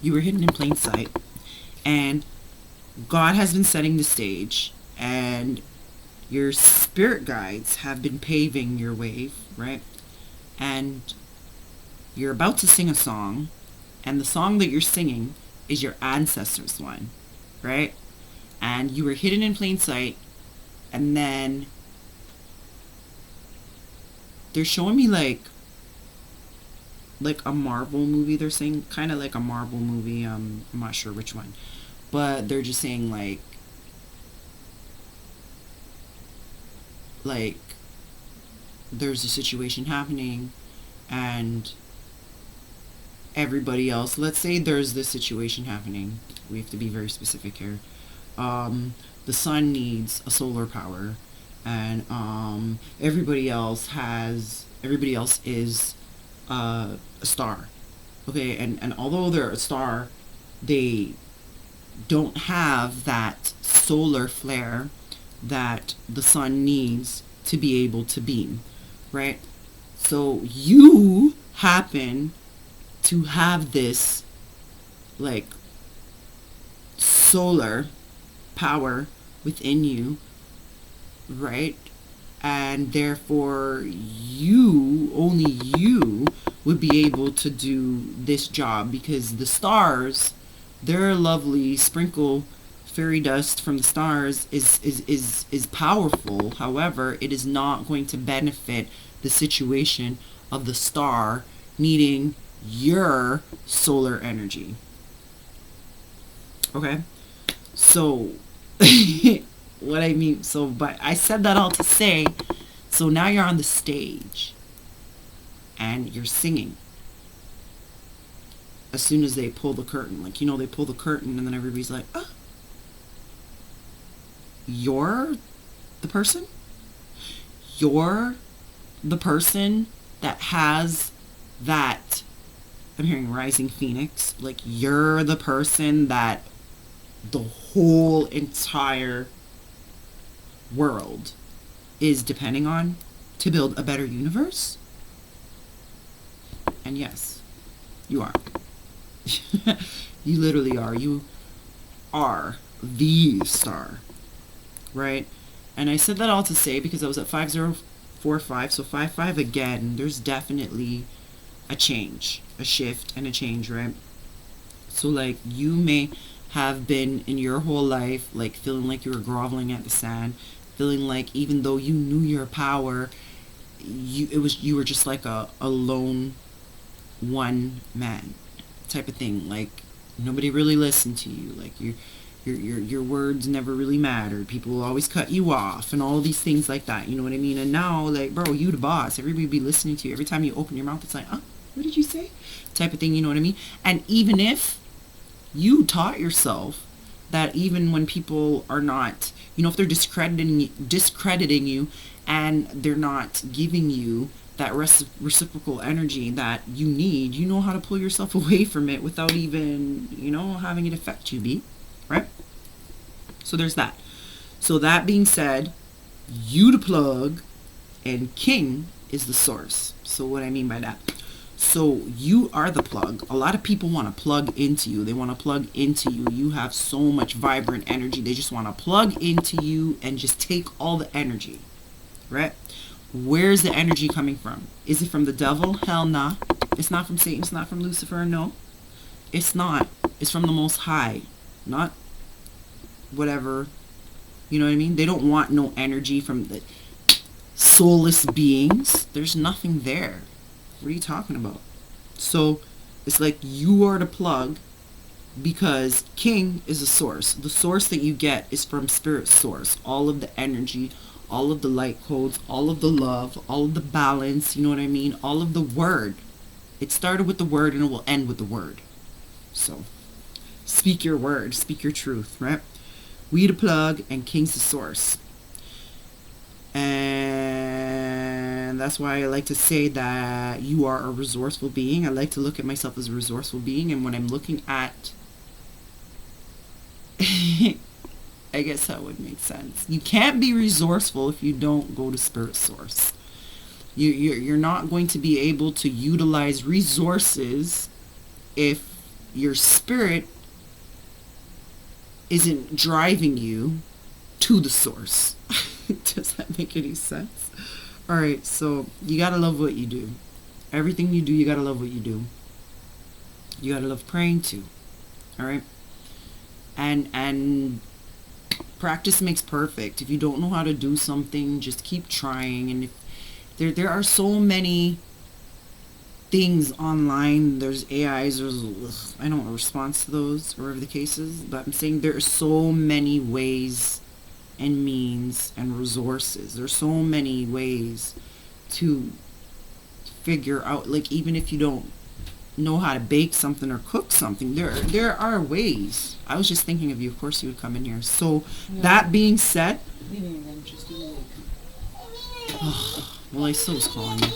you were hidden in plain sight, and God has been setting the stage, and your spirit guides have been paving your way, right? And you're about to sing a song, and the song that you're singing is your ancestors' one, right? And you were hidden in plain sight, and then they're showing me like a Marvel movie. They're saying kind of like a Marvel movie. I'm not sure which one, but they're just saying like there's a situation happening, and everybody else, let's say there's this situation happening, we have to be very specific here. The sun needs a solar power, and everybody else is a star, okay, and although they're a star, they don't have that solar flare that the sun needs to be able to beam, right? So you happen to have this like solar power within you, right? and therefore only you would be able to do this job, because the stars, their lovely sprinkle fairy dust from the stars is powerful. However, it is not going to benefit the situation of the star needing your solar energy. Okay? So what I mean, so, but I said that all to say, so now you're on the stage and you're singing. As soon as they pull the curtain, like, they pull the curtain and then everybody's like, oh, you're the person? You're the person that has that, I'm hearing rising phoenix, like, you're the person that the whole entire world is depending on to build a better universe? And yes, you are. You literally are. You are the star, right? And I said that all to say, because I was at 5045, so 55 again, there's definitely a change, a shift and a change, right? So, like, you may have been in your whole life, like, feeling like you were groveling at the sand, feeling like even though you knew your power, you were just like a lone one man type of thing. Like, nobody really listened to you. Like, your words never really mattered. People will always cut you off and all these things like that. You know what I mean? And now, like, bro, you the boss. Everybody be listening to you. Every time you open your mouth, it's like, what did you say? Type of thing. You know what I mean? And even if you taught yourself that, even when people are not, if they're discrediting you and they're not giving you that reciprocal energy that you need, you know how to pull yourself away from it without even, having it affect you, right? So there's that. So that being said, you the plug and King is the source. So what I mean by that, so you are the plug. A lot of people want to plug into you. They want to plug into you. You have so much vibrant energy. They just want to plug into you and just take all the energy, right? Where's the energy coming from? Is it from the devil? Hell nah. It's not from Satan. It's not from Lucifer. No, it's not. It's from the Most High. Not whatever. You know what I mean? They don't want no energy from the soulless beings. There's nothing there. What are you talking about? So it's like you are the plug, because King is a source. The source that you get is from Spirit Source. All of the energy, all of the light codes, all of the love, all of the balance, you know what I mean? All of the word. It started with the word and it will end with the word. So speak your word, speak your truth, right? We the plug and King's the source. And that's why I like to say that you are a resourceful being. I like to look at myself as a resourceful being. And when I'm looking at, I guess that would make sense. You can't be resourceful if you don't go to Spirit Source. You're not going to be able to utilize resources if your spirit isn't driving you to the source. Does that make any sense? Alright, so you gotta love what you do. Everything you do, you gotta love what you do. You gotta love praying too. Alright? And practice makes perfect. If you don't know how to do something, just keep trying. And if there are so many things online, there's AIs, I don't respond to those, or whatever the case is, but I'm saying there are so many ways and means and resources. There's so many ways to figure out, like, even if you don't know how to bake something or cook something, there are ways. I was just thinking of you. Of course you would come in here. So that being said, well, I still was calling you.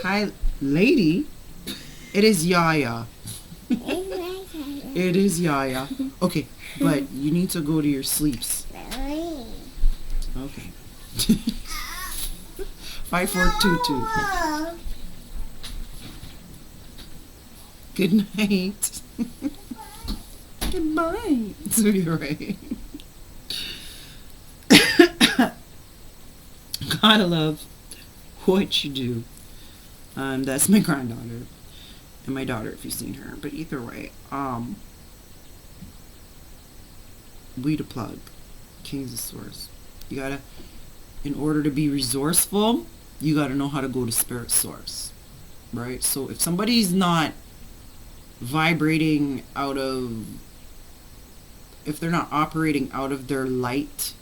Hi, lady. It is Yaya. It is Yaya. Okay, but you need to go to your sleeps. Okay. 5422. Good night. Goodbye. So you're right. gotta love what you do. That's my granddaughter and my daughter if you've seen her. But either way, we the plug. King's the source. You gotta, in order to be resourceful, you gotta know how to go to spirit source. Right? So if somebody's not vibrating out of, if they're not operating out of their light,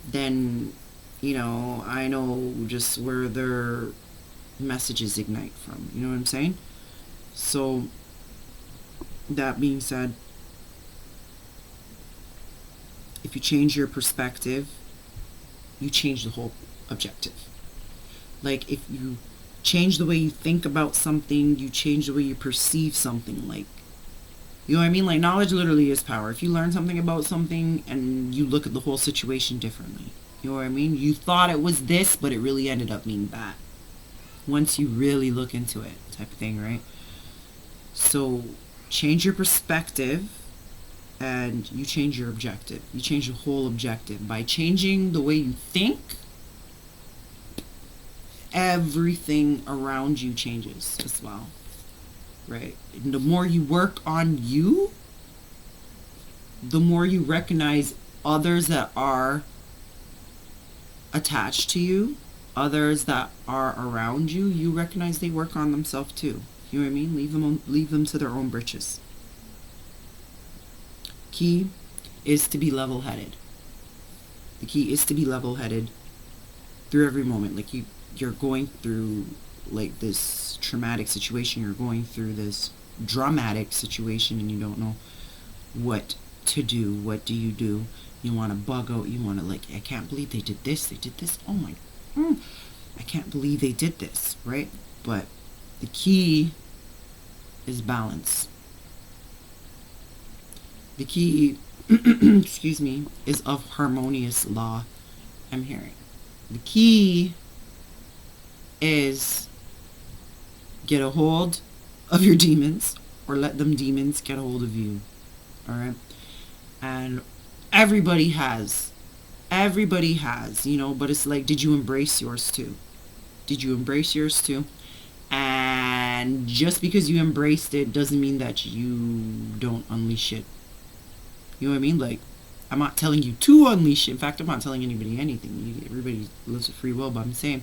then, I know just where their messages ignite from. You know what I'm saying? So, that being said, if you change your perspective, you change the whole objective. Like, if you change the way you think about something, you change the way you perceive something. Like, you know what I mean? Like, knowledge literally is power. If you learn something about something and you look at the whole situation differently, you know what I mean? You thought it was this, but it really ended up being that. Once you really look into it, type of thing, right? So, change your perspective and you change your objective. You change the whole objective. By changing the way you think, everything around you changes as well. Right? And the more you work on you, the more you recognize others that are attached to you, others that are around you, you recognize they work on themselves too. You know what I mean? Leave them to their own britches. Key is to be level-headed. The key is to be level-headed through every moment. Like you're going through like this traumatic situation, you're going through this dramatic situation and you don't know what to do. What do? You want to bug out, you want to like, I can't believe they did this, oh my, I can't believe they did this, right? But the key is balance. The key, excuse me, is of harmonious law, I'm hearing. The key is get a hold of your demons or let them demons get a hold of you. All right? And everybody has, but it's like, did you embrace yours too? And just because you embraced it doesn't mean that you don't unleash it. You know what I mean? Like, I'm not telling you to unleash it. In fact, I'm not telling anybody anything. Everybody lives with free will, but I'm saying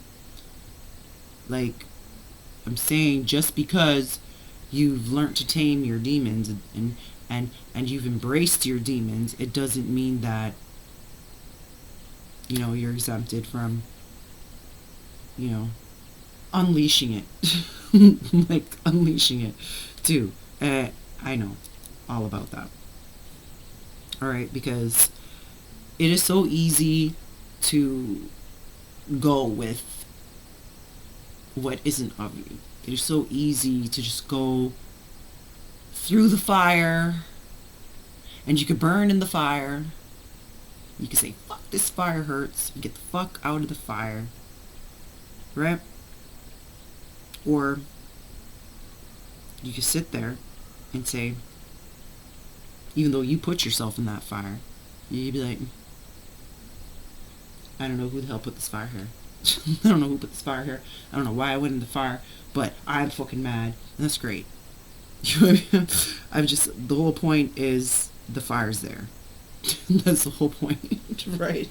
just because you've learned to tame your demons and you've embraced your demons, it doesn't mean that, you're exempted from, unleashing it. Like, unleashing it, too. I know all about that. Alright, because it is so easy to go with what isn't of you. It is so easy to just go through the fire, and you could burn in the fire. You could say, fuck, this fire hurts, and get the fuck out of the fire. Right? Or you could sit there and say, even though you put yourself in that fire, you'd be like, I don't know who the hell put this fire here. I don't know who put this fire here. I don't know why I went in the fire, but I'm fucking mad. And that's great. The whole point is the fire's there. That's the whole point, right?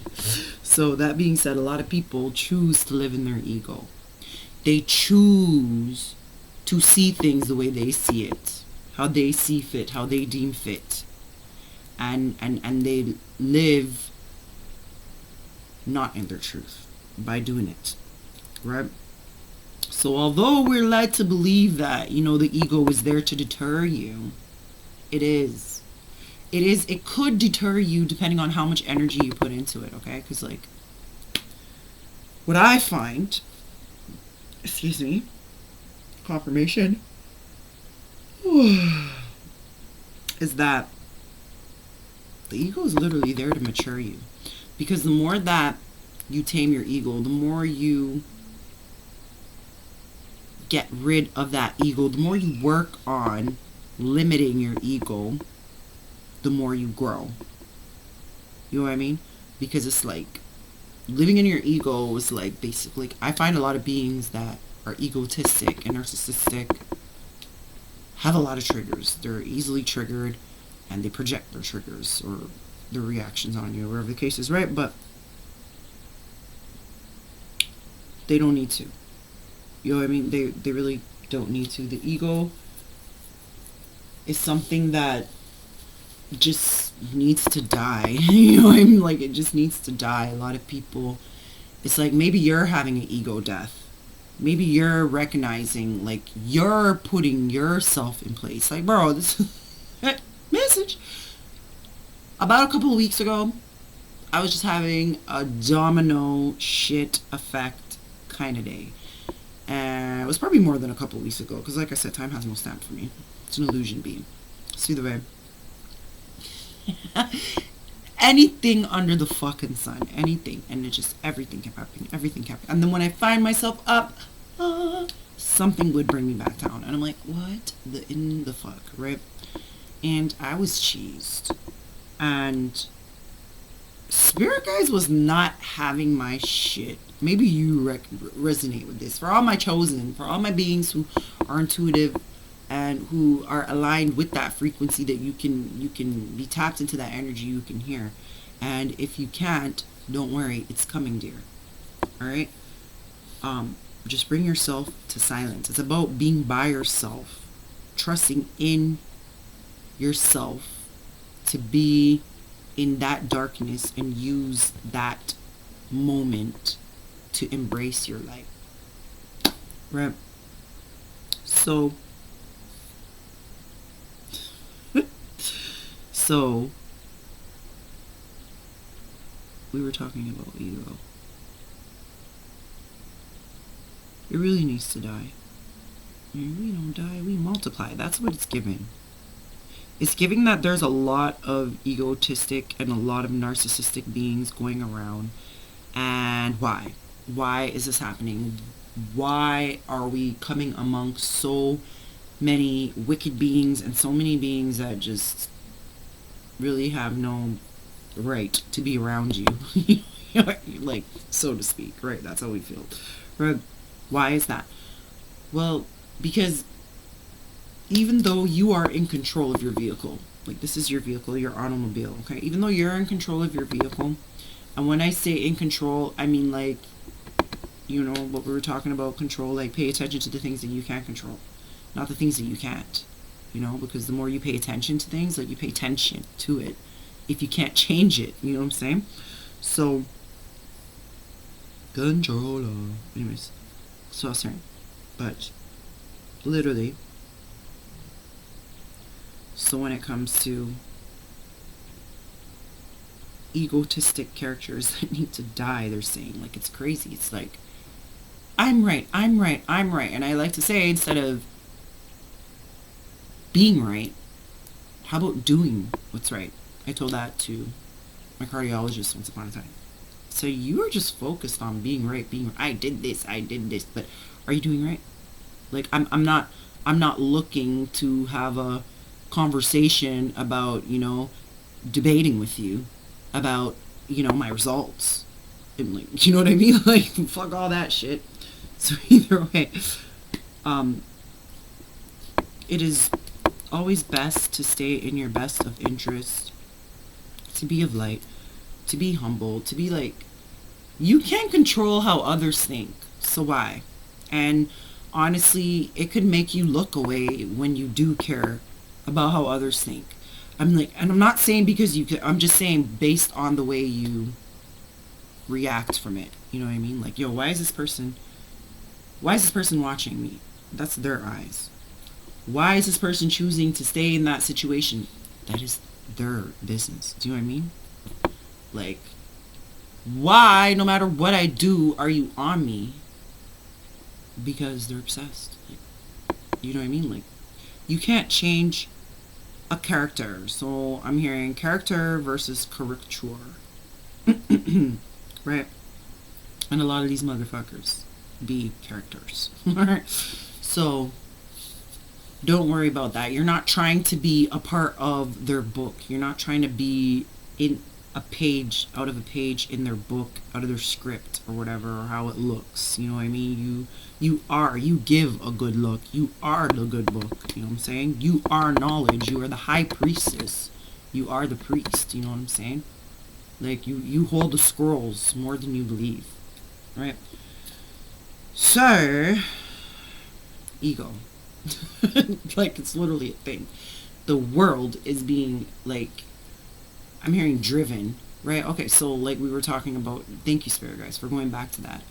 So that being said, a lot of people choose to live in their ego. They choose to see things the way they see it, how they see fit, how they deem fit. And they live not in their truth by doing it, right? So although we're led to believe that, the ego is there to deter you, it could deter you depending on how much energy you put into it, okay? Because, like, what I find, excuse me, confirmation, is that the ego is literally there to mature you. Because the more that you tame your ego, the more you get rid of that ego, the more you work on limiting your ego, the more you grow. You know what I mean? Because it's like, living in your ego is like basically, I find a lot of beings that are egotistic and narcissistic have a lot of triggers. They're easily triggered and they project their triggers or their reactions on you, wherever the case is, right? But they don't need to. You know what I mean? They really don't need to. The ego is something that just needs to die. You know what I mean? Like, it just needs to die. A lot of people, it's like maybe you're having an ego death. Maybe you're recognizing, like, you're putting yourself in place. Like, bro, this message. About a couple of weeks ago, I was just having a domino shit effect kind of day. And it was probably more than a couple of weeks ago, because like I said, time has no stamp for me. It's an illusion beam. See the way. Anything under the fucking sun. Anything. And it just, everything kept happening. Everything kept. And then when I find myself up, something would bring me back down. And I'm like, what in the fuck, right? And I was cheesed. And Spirit Guides was not having my shit. Maybe you resonate with this. For all my chosen, for all my beings who are intuitive and who are aligned with that frequency, that you can be tapped into that energy, you can hear. And if you can't, don't worry, it's coming, dear. All right? Just bring yourself to silence. It's about being by yourself, trusting in yourself to be in that darkness and use that moment to embrace your light. Right? So we were talking about ego. It really needs to die. We don't die, we multiply. That's what it's giving. It's giving that there's a lot of egotistic and a lot of narcissistic beings going around. And why? Why is this happening? Why are we coming amongst so many wicked beings and so many beings that just really have no right to be around you? Like, so to speak, right? That's how we feel. Right? Why is that? Well, because even though you are in control of your vehicle, like this is your vehicle, your automobile, okay? Even though you're in control of your vehicle, and when I say in control, I mean like, you know, what we were talking about, control, like pay attention to the things that you can control, not the things that you can't, you know, because the more you pay attention to things, like you pay attention to it, if you can't change it, you know what I'm saying? So, controller. Anyways, so I was saying, but literally, so when it comes to egotistic characters that need to die, they're saying, like, it's crazy. It's like, I'm right, I'm right, I'm right. And I like to say, instead of being right, how about doing what's right? I told that to my cardiologist once upon a time. So you are just focused on being right, I did this, but are you doing right? Like, I'm not looking to have a conversation about, you know, debating with you about, you know, my results. And like, you know what I mean? Like, fuck all that shit. So either way, it is always best to stay in your best of interest, to be of light, to be humble, to be like, you can't control how others think, so why? And honestly, it could make you look away when you do care about how others think. I'm like, and I'm not saying because you could, I'm just saying based on the way you react from it. You know what I mean? Like, yo, why is this person watching me? That's their eyes. Why is this person choosing to stay in that situation? That is their business. Do you know what I mean? Like, why, no matter what I do, are you on me? Because they're obsessed. Like, you know what I mean? Like, you can't change a character. So I'm hearing character versus caricature. Right? And a lot of these motherfuckers be characters. Alright? So don't worry about that. You're not trying to be a part of their book. You're not trying to be in a page out of a page in their book, out of their script or whatever, or how it looks. You know what I mean? You give a good look. You are the good book. You know what I'm saying? You are knowledge. You are the high priestess. You are the priest. You know what I'm saying? Like, you hold the scrolls more than you believe. Right? So, ego. Like, it's literally a thing. The world is being, like, I'm hearing driven, right? Okay, so like we were talking about, thank you, Spirit Guys, for going back to that.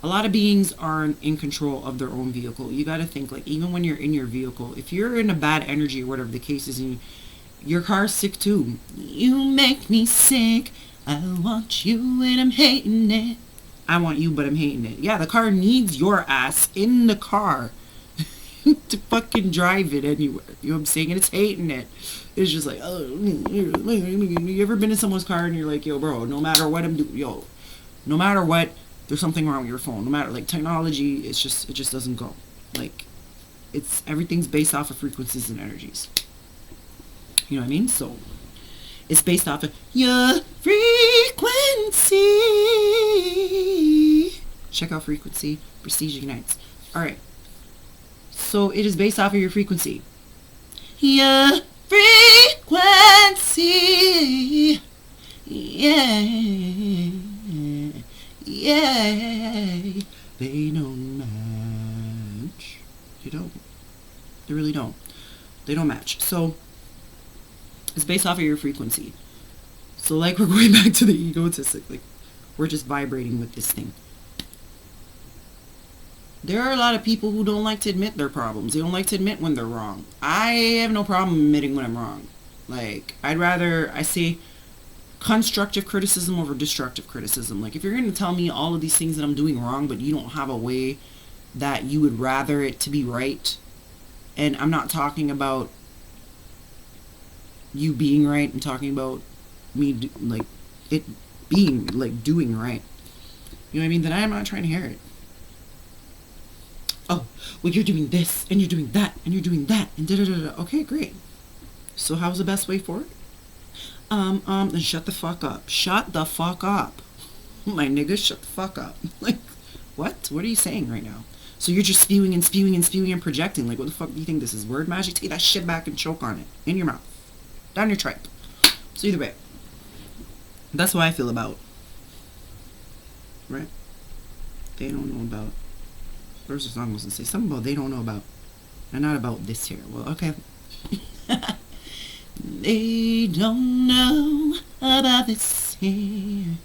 A lot of beings aren't in control of their own vehicle. You got to think, like, even when you're in your vehicle, if you're in a bad energy or whatever the case is, and your car's sick too. You make me sick. I want you and I'm hating it. I want you, but I'm hating it. Yeah, the car needs your ass in the car to fucking drive it anywhere. You know what I'm saying? And it's hating it. It's just like, oh, you ever been in someone's car and you're like, yo, bro, no matter what I'm doing, no matter what, there's something wrong with your phone. No matter, like, technology, it just doesn't go. Like, everything's based off of frequencies and energies. You know what I mean? So, it's based off of your frequency. Check out frequency. Prestige ignites. Alright. So, it is based off of your frequency. Your frequency. Yeah. Yeah. They don't match. They don't. They really don't. They don't match. So, it's based off of your frequency. So, like, we're going back to the egotistic. Like, we're just vibrating with this thing. There are a lot of people who don't like to admit their problems. They don't like to admit when they're wrong. I have no problem admitting when I'm wrong. Like, I say constructive criticism over destructive criticism. Like, if you're going to tell me all of these things that I'm doing wrong, but you don't have a way that you would rather it to be right, and I'm not talking about you being right, I'm talking about me, like, it being, like, doing right. You know what I mean? Then I'm not trying to hear it. Oh, well, you're doing this, and you're doing that, and you're doing that, and da-da-da-da. Okay, great. So how's the best way forward? Then shut the fuck up. Shut the fuck up. My nigga, shut the fuck up. Like, what? What are you saying right now? So you're just spewing and spewing and spewing and projecting. Like, what the fuck do you think this is? Word magic? Take that shit back and choke on it. In your mouth. Down your tripe. So either way. That's what I feel about. Right? They don't know about. Where's the song was to say? Something about they don't know about. And not about this here. Well, okay. They don't know about this here.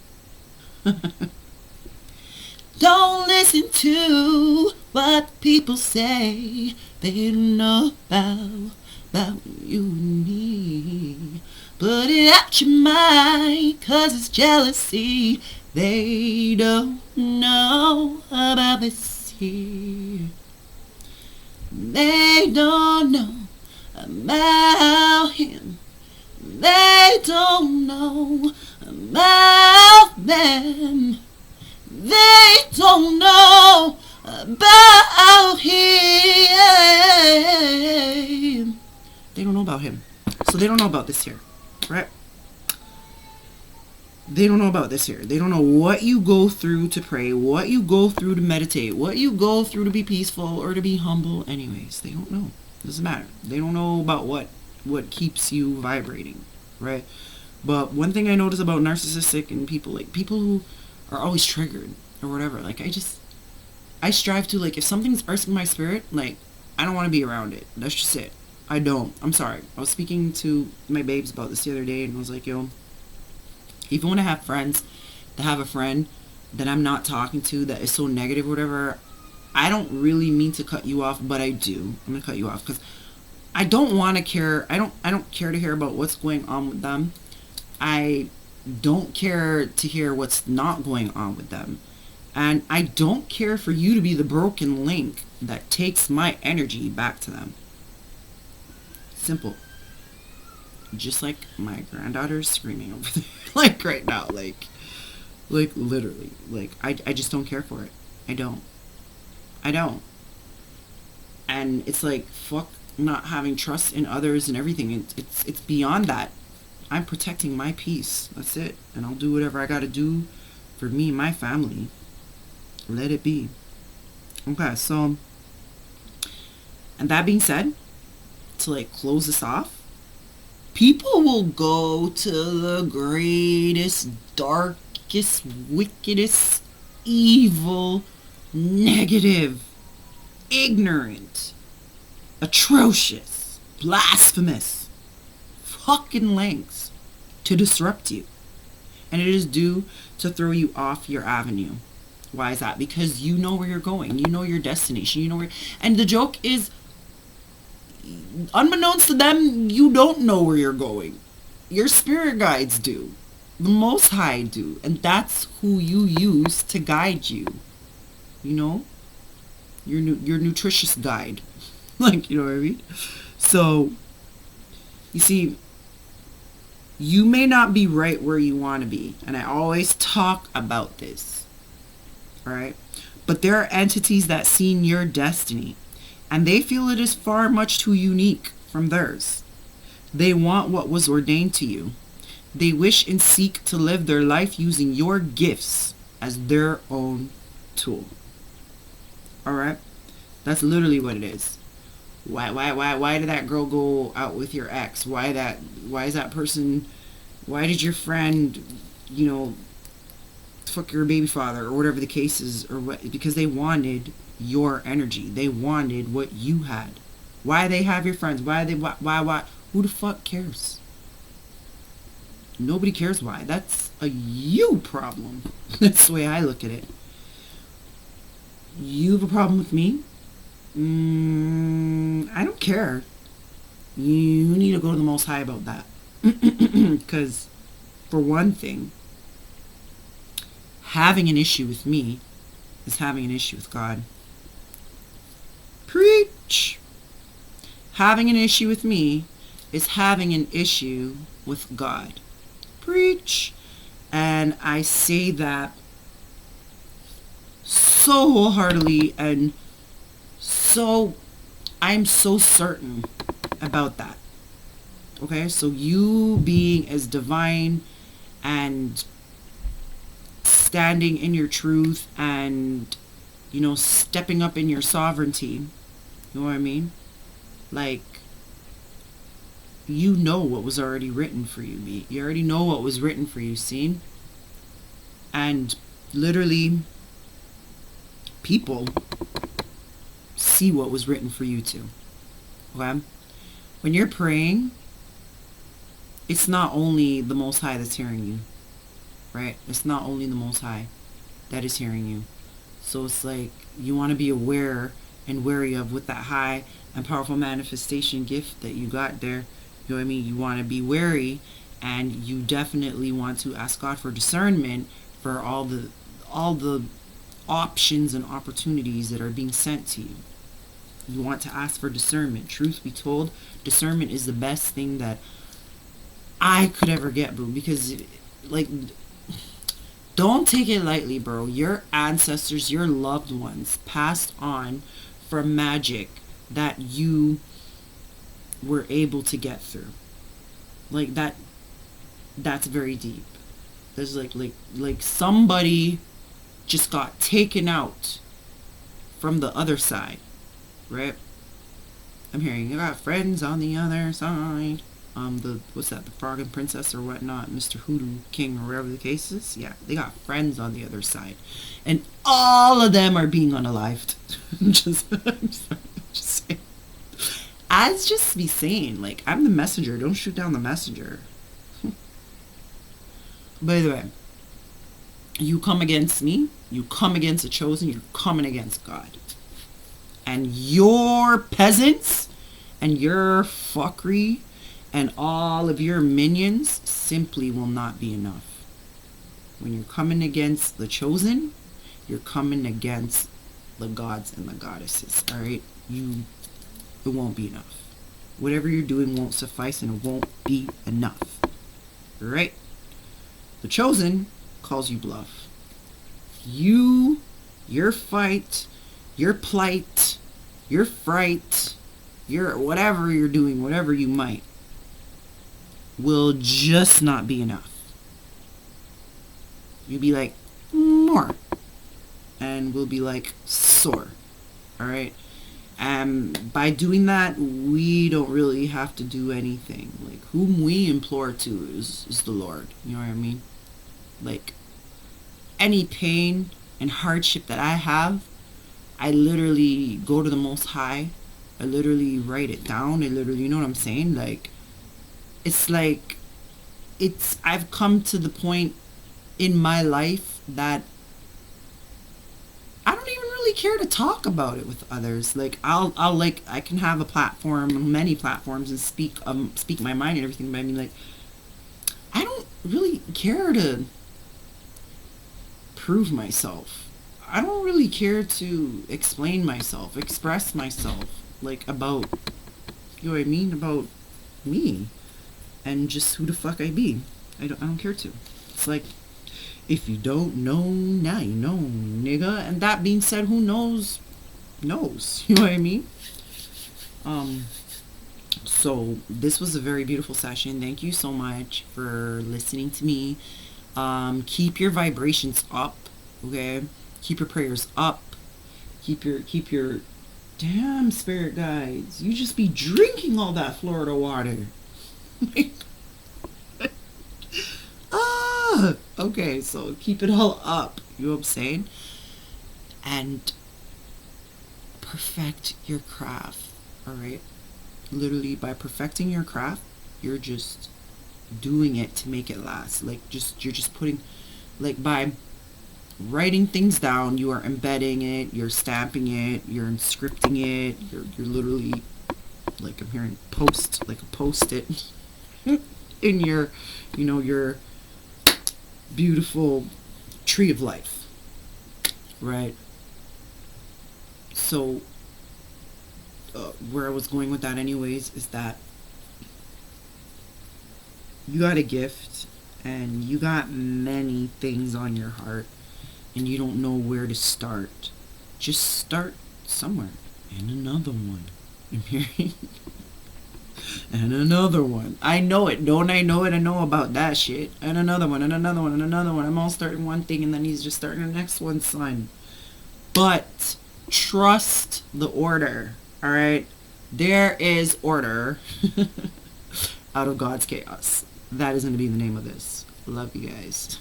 Don't listen to what people say. They don't know about you and me. Put it out your mind, 'cause it's jealousy. They don't know about this here. They don't know about him. They don't know about them. They don't know about him. They don't know about him. So they don't know about this here. Right? They don't know about this here. They don't know what you go through to pray, what you go through to meditate, what you go through to be peaceful or to be humble. Anyways, they don't know. It doesn't matter. They don't know about what keeps you vibrating, right? But one thing I notice about narcissistic and people, like, people who are always triggered or whatever, like, I strive to, like, if something's irking my spirit, like, I don't want to be around it. That's just it. I don't. I'm sorry. I was speaking to my babes about this the other day, and I was like, yo, even when I have friends that have a friend that I'm not talking to that is so negative or whatever, I don't really mean to cut you off, but I do. I'm gonna cut you off because I don't want to care. I don't care to hear about what's going on with them. I don't care to hear what's not going on with them. And I don't care for you to be the broken link that takes my energy back to them. Simple. Just like my granddaughter's screaming over there, like right now, like literally, like I just don't care for it. I don't. And it's like, fuck not having trust in others and everything. It's beyond that. I'm protecting my peace. That's it. And I'll do whatever I gotta do for me and my family. Let it be. Okay, so, and that being said, to like close this off, people will go to the greatest, darkest, wickedest, evil, negative, ignorant, atrocious, blasphemous, fucking lengths to disrupt you. And it is due to throw you off your avenue. Why is that? Because you know where you're going. You know your destination. You know where... And the joke is, unbeknownst to them, you don't know where you're going. Your spirit guides do. The Most High do. And that's who you use to guide you. You know? Your nutritious guide. Like, you know what I mean? So, you see, you may not be right where you want to be. And I always talk about this. Alright? But there are entities that see your destiny. And they feel it is far much too unique from theirs. They want what was ordained to you. They wish and seek to live their life using your gifts as their own tool. Alright? That's literally what it is. Why did that girl go out with your ex? Why is that person, why did your friend, you know, fuck your baby father, or whatever the case is, or what? Because they wanted your energy. They wanted what you had. Why they have your friends? Why? Who the fuck cares? Nobody cares why. That's a you problem. That's the way I look at it. You have a problem with me? I don't care. You need to go to the Most High about that. Because, for one thing, having an issue with me is having an issue with God. Preach! Having an issue with me is having an issue with God. Preach! And I say that so wholeheartedly, and I'm so certain about that. Okay, so you being as divine and standing in your truth and, you know, stepping up in your sovereignty, you know what I mean? Like, you know what was already written for you. You already know what was written for you, see? And literally, people see what was written for you too. Okay? When you're praying, it's not only the Most High that's hearing you. Right? It's not only the Most High that is hearing you. So it's like, you want to be aware and wary of with that high and powerful manifestation gift that you got there. You know what I mean? You want to be wary, and you definitely want to ask God for discernment for all the options and opportunities that are being sent to you. You want to ask for discernment. Truth be told, discernment is the best thing that I could ever get, bro. Because, like, don't take it lightly, bro. Your ancestors, your loved ones, passed on from magic that you were able to get through. Like, that's very deep. There's like somebody just got taken out from the other side, right? I'm hearing, you got friends on the other side. What's that, the Frog and Princess or whatnot, Mr. Hoodoo King or whatever the case is. Yeah, they got friends on the other side. And all of them are being unalived. I'm just saying. I'd just be saying, like, I'm the messenger. Don't shoot down the messenger. By the way, you come against me, you come against the chosen, you're coming against God. And your peasants and your fuckery and all of your minions simply will not be enough. When you're coming against the chosen, you're coming against the gods and the goddesses, alright? It won't be enough. Whatever you're doing won't suffice, and it won't be enough. Alright? The chosen calls you bluff. Your fight, your plight, your fright, your whatever you're doing, whatever you might, will just not be enough. You'll be like, more. And we'll be like, sore. Alright? By doing that, we don't really have to do anything. Like, whom we implore to is the Lord. You know what I mean? Like, any pain and hardship that I have, I literally go to the Most High. I literally write it down. I literally, you know what I'm saying? Like, it's like, I've come to the point in my life that I don't even really care to talk about it with others. Like, I'll like, I can have a platform, many platforms, and speak my mind and everything. But I mean, like, I don't really care to prove myself. I don't really care to explain myself, express myself, like, about, you know what I mean, about me and just who the fuck I be. I don't care to. It's like, if you don't know, now you know, nigga. And that being said, who knows, knows. You know what I mean? So this was a very beautiful session. Thank you so much for listening to me. Keep your vibrations up, okay? Keep your prayers up. Keep your damn spirit guides. You just be drinking all that Florida water. Okay, so keep it all up. You know what I'm saying? And perfect your craft, alright? Literally, by perfecting your craft, you're just doing it to make it last. Like, you're just putting, like, by writing things down, you are embedding it, you're stamping it, you're scripting it, you're literally, like, I'm hearing like a post-it in your, you know, your beautiful tree of life, right? So, where I was going with that anyways is that you got a gift and you got many things on your heart and you don't know where to start. Just start somewhere. And another one. I'm hearing. And another one. I know it. Don't I know it? I know about that shit. And another one, and another one, and another one. I'm all starting one thing and then he's just starting the next one, son. But trust the order. Alright? There is order out of God's chaos. That is going to be the name of this. Love you guys.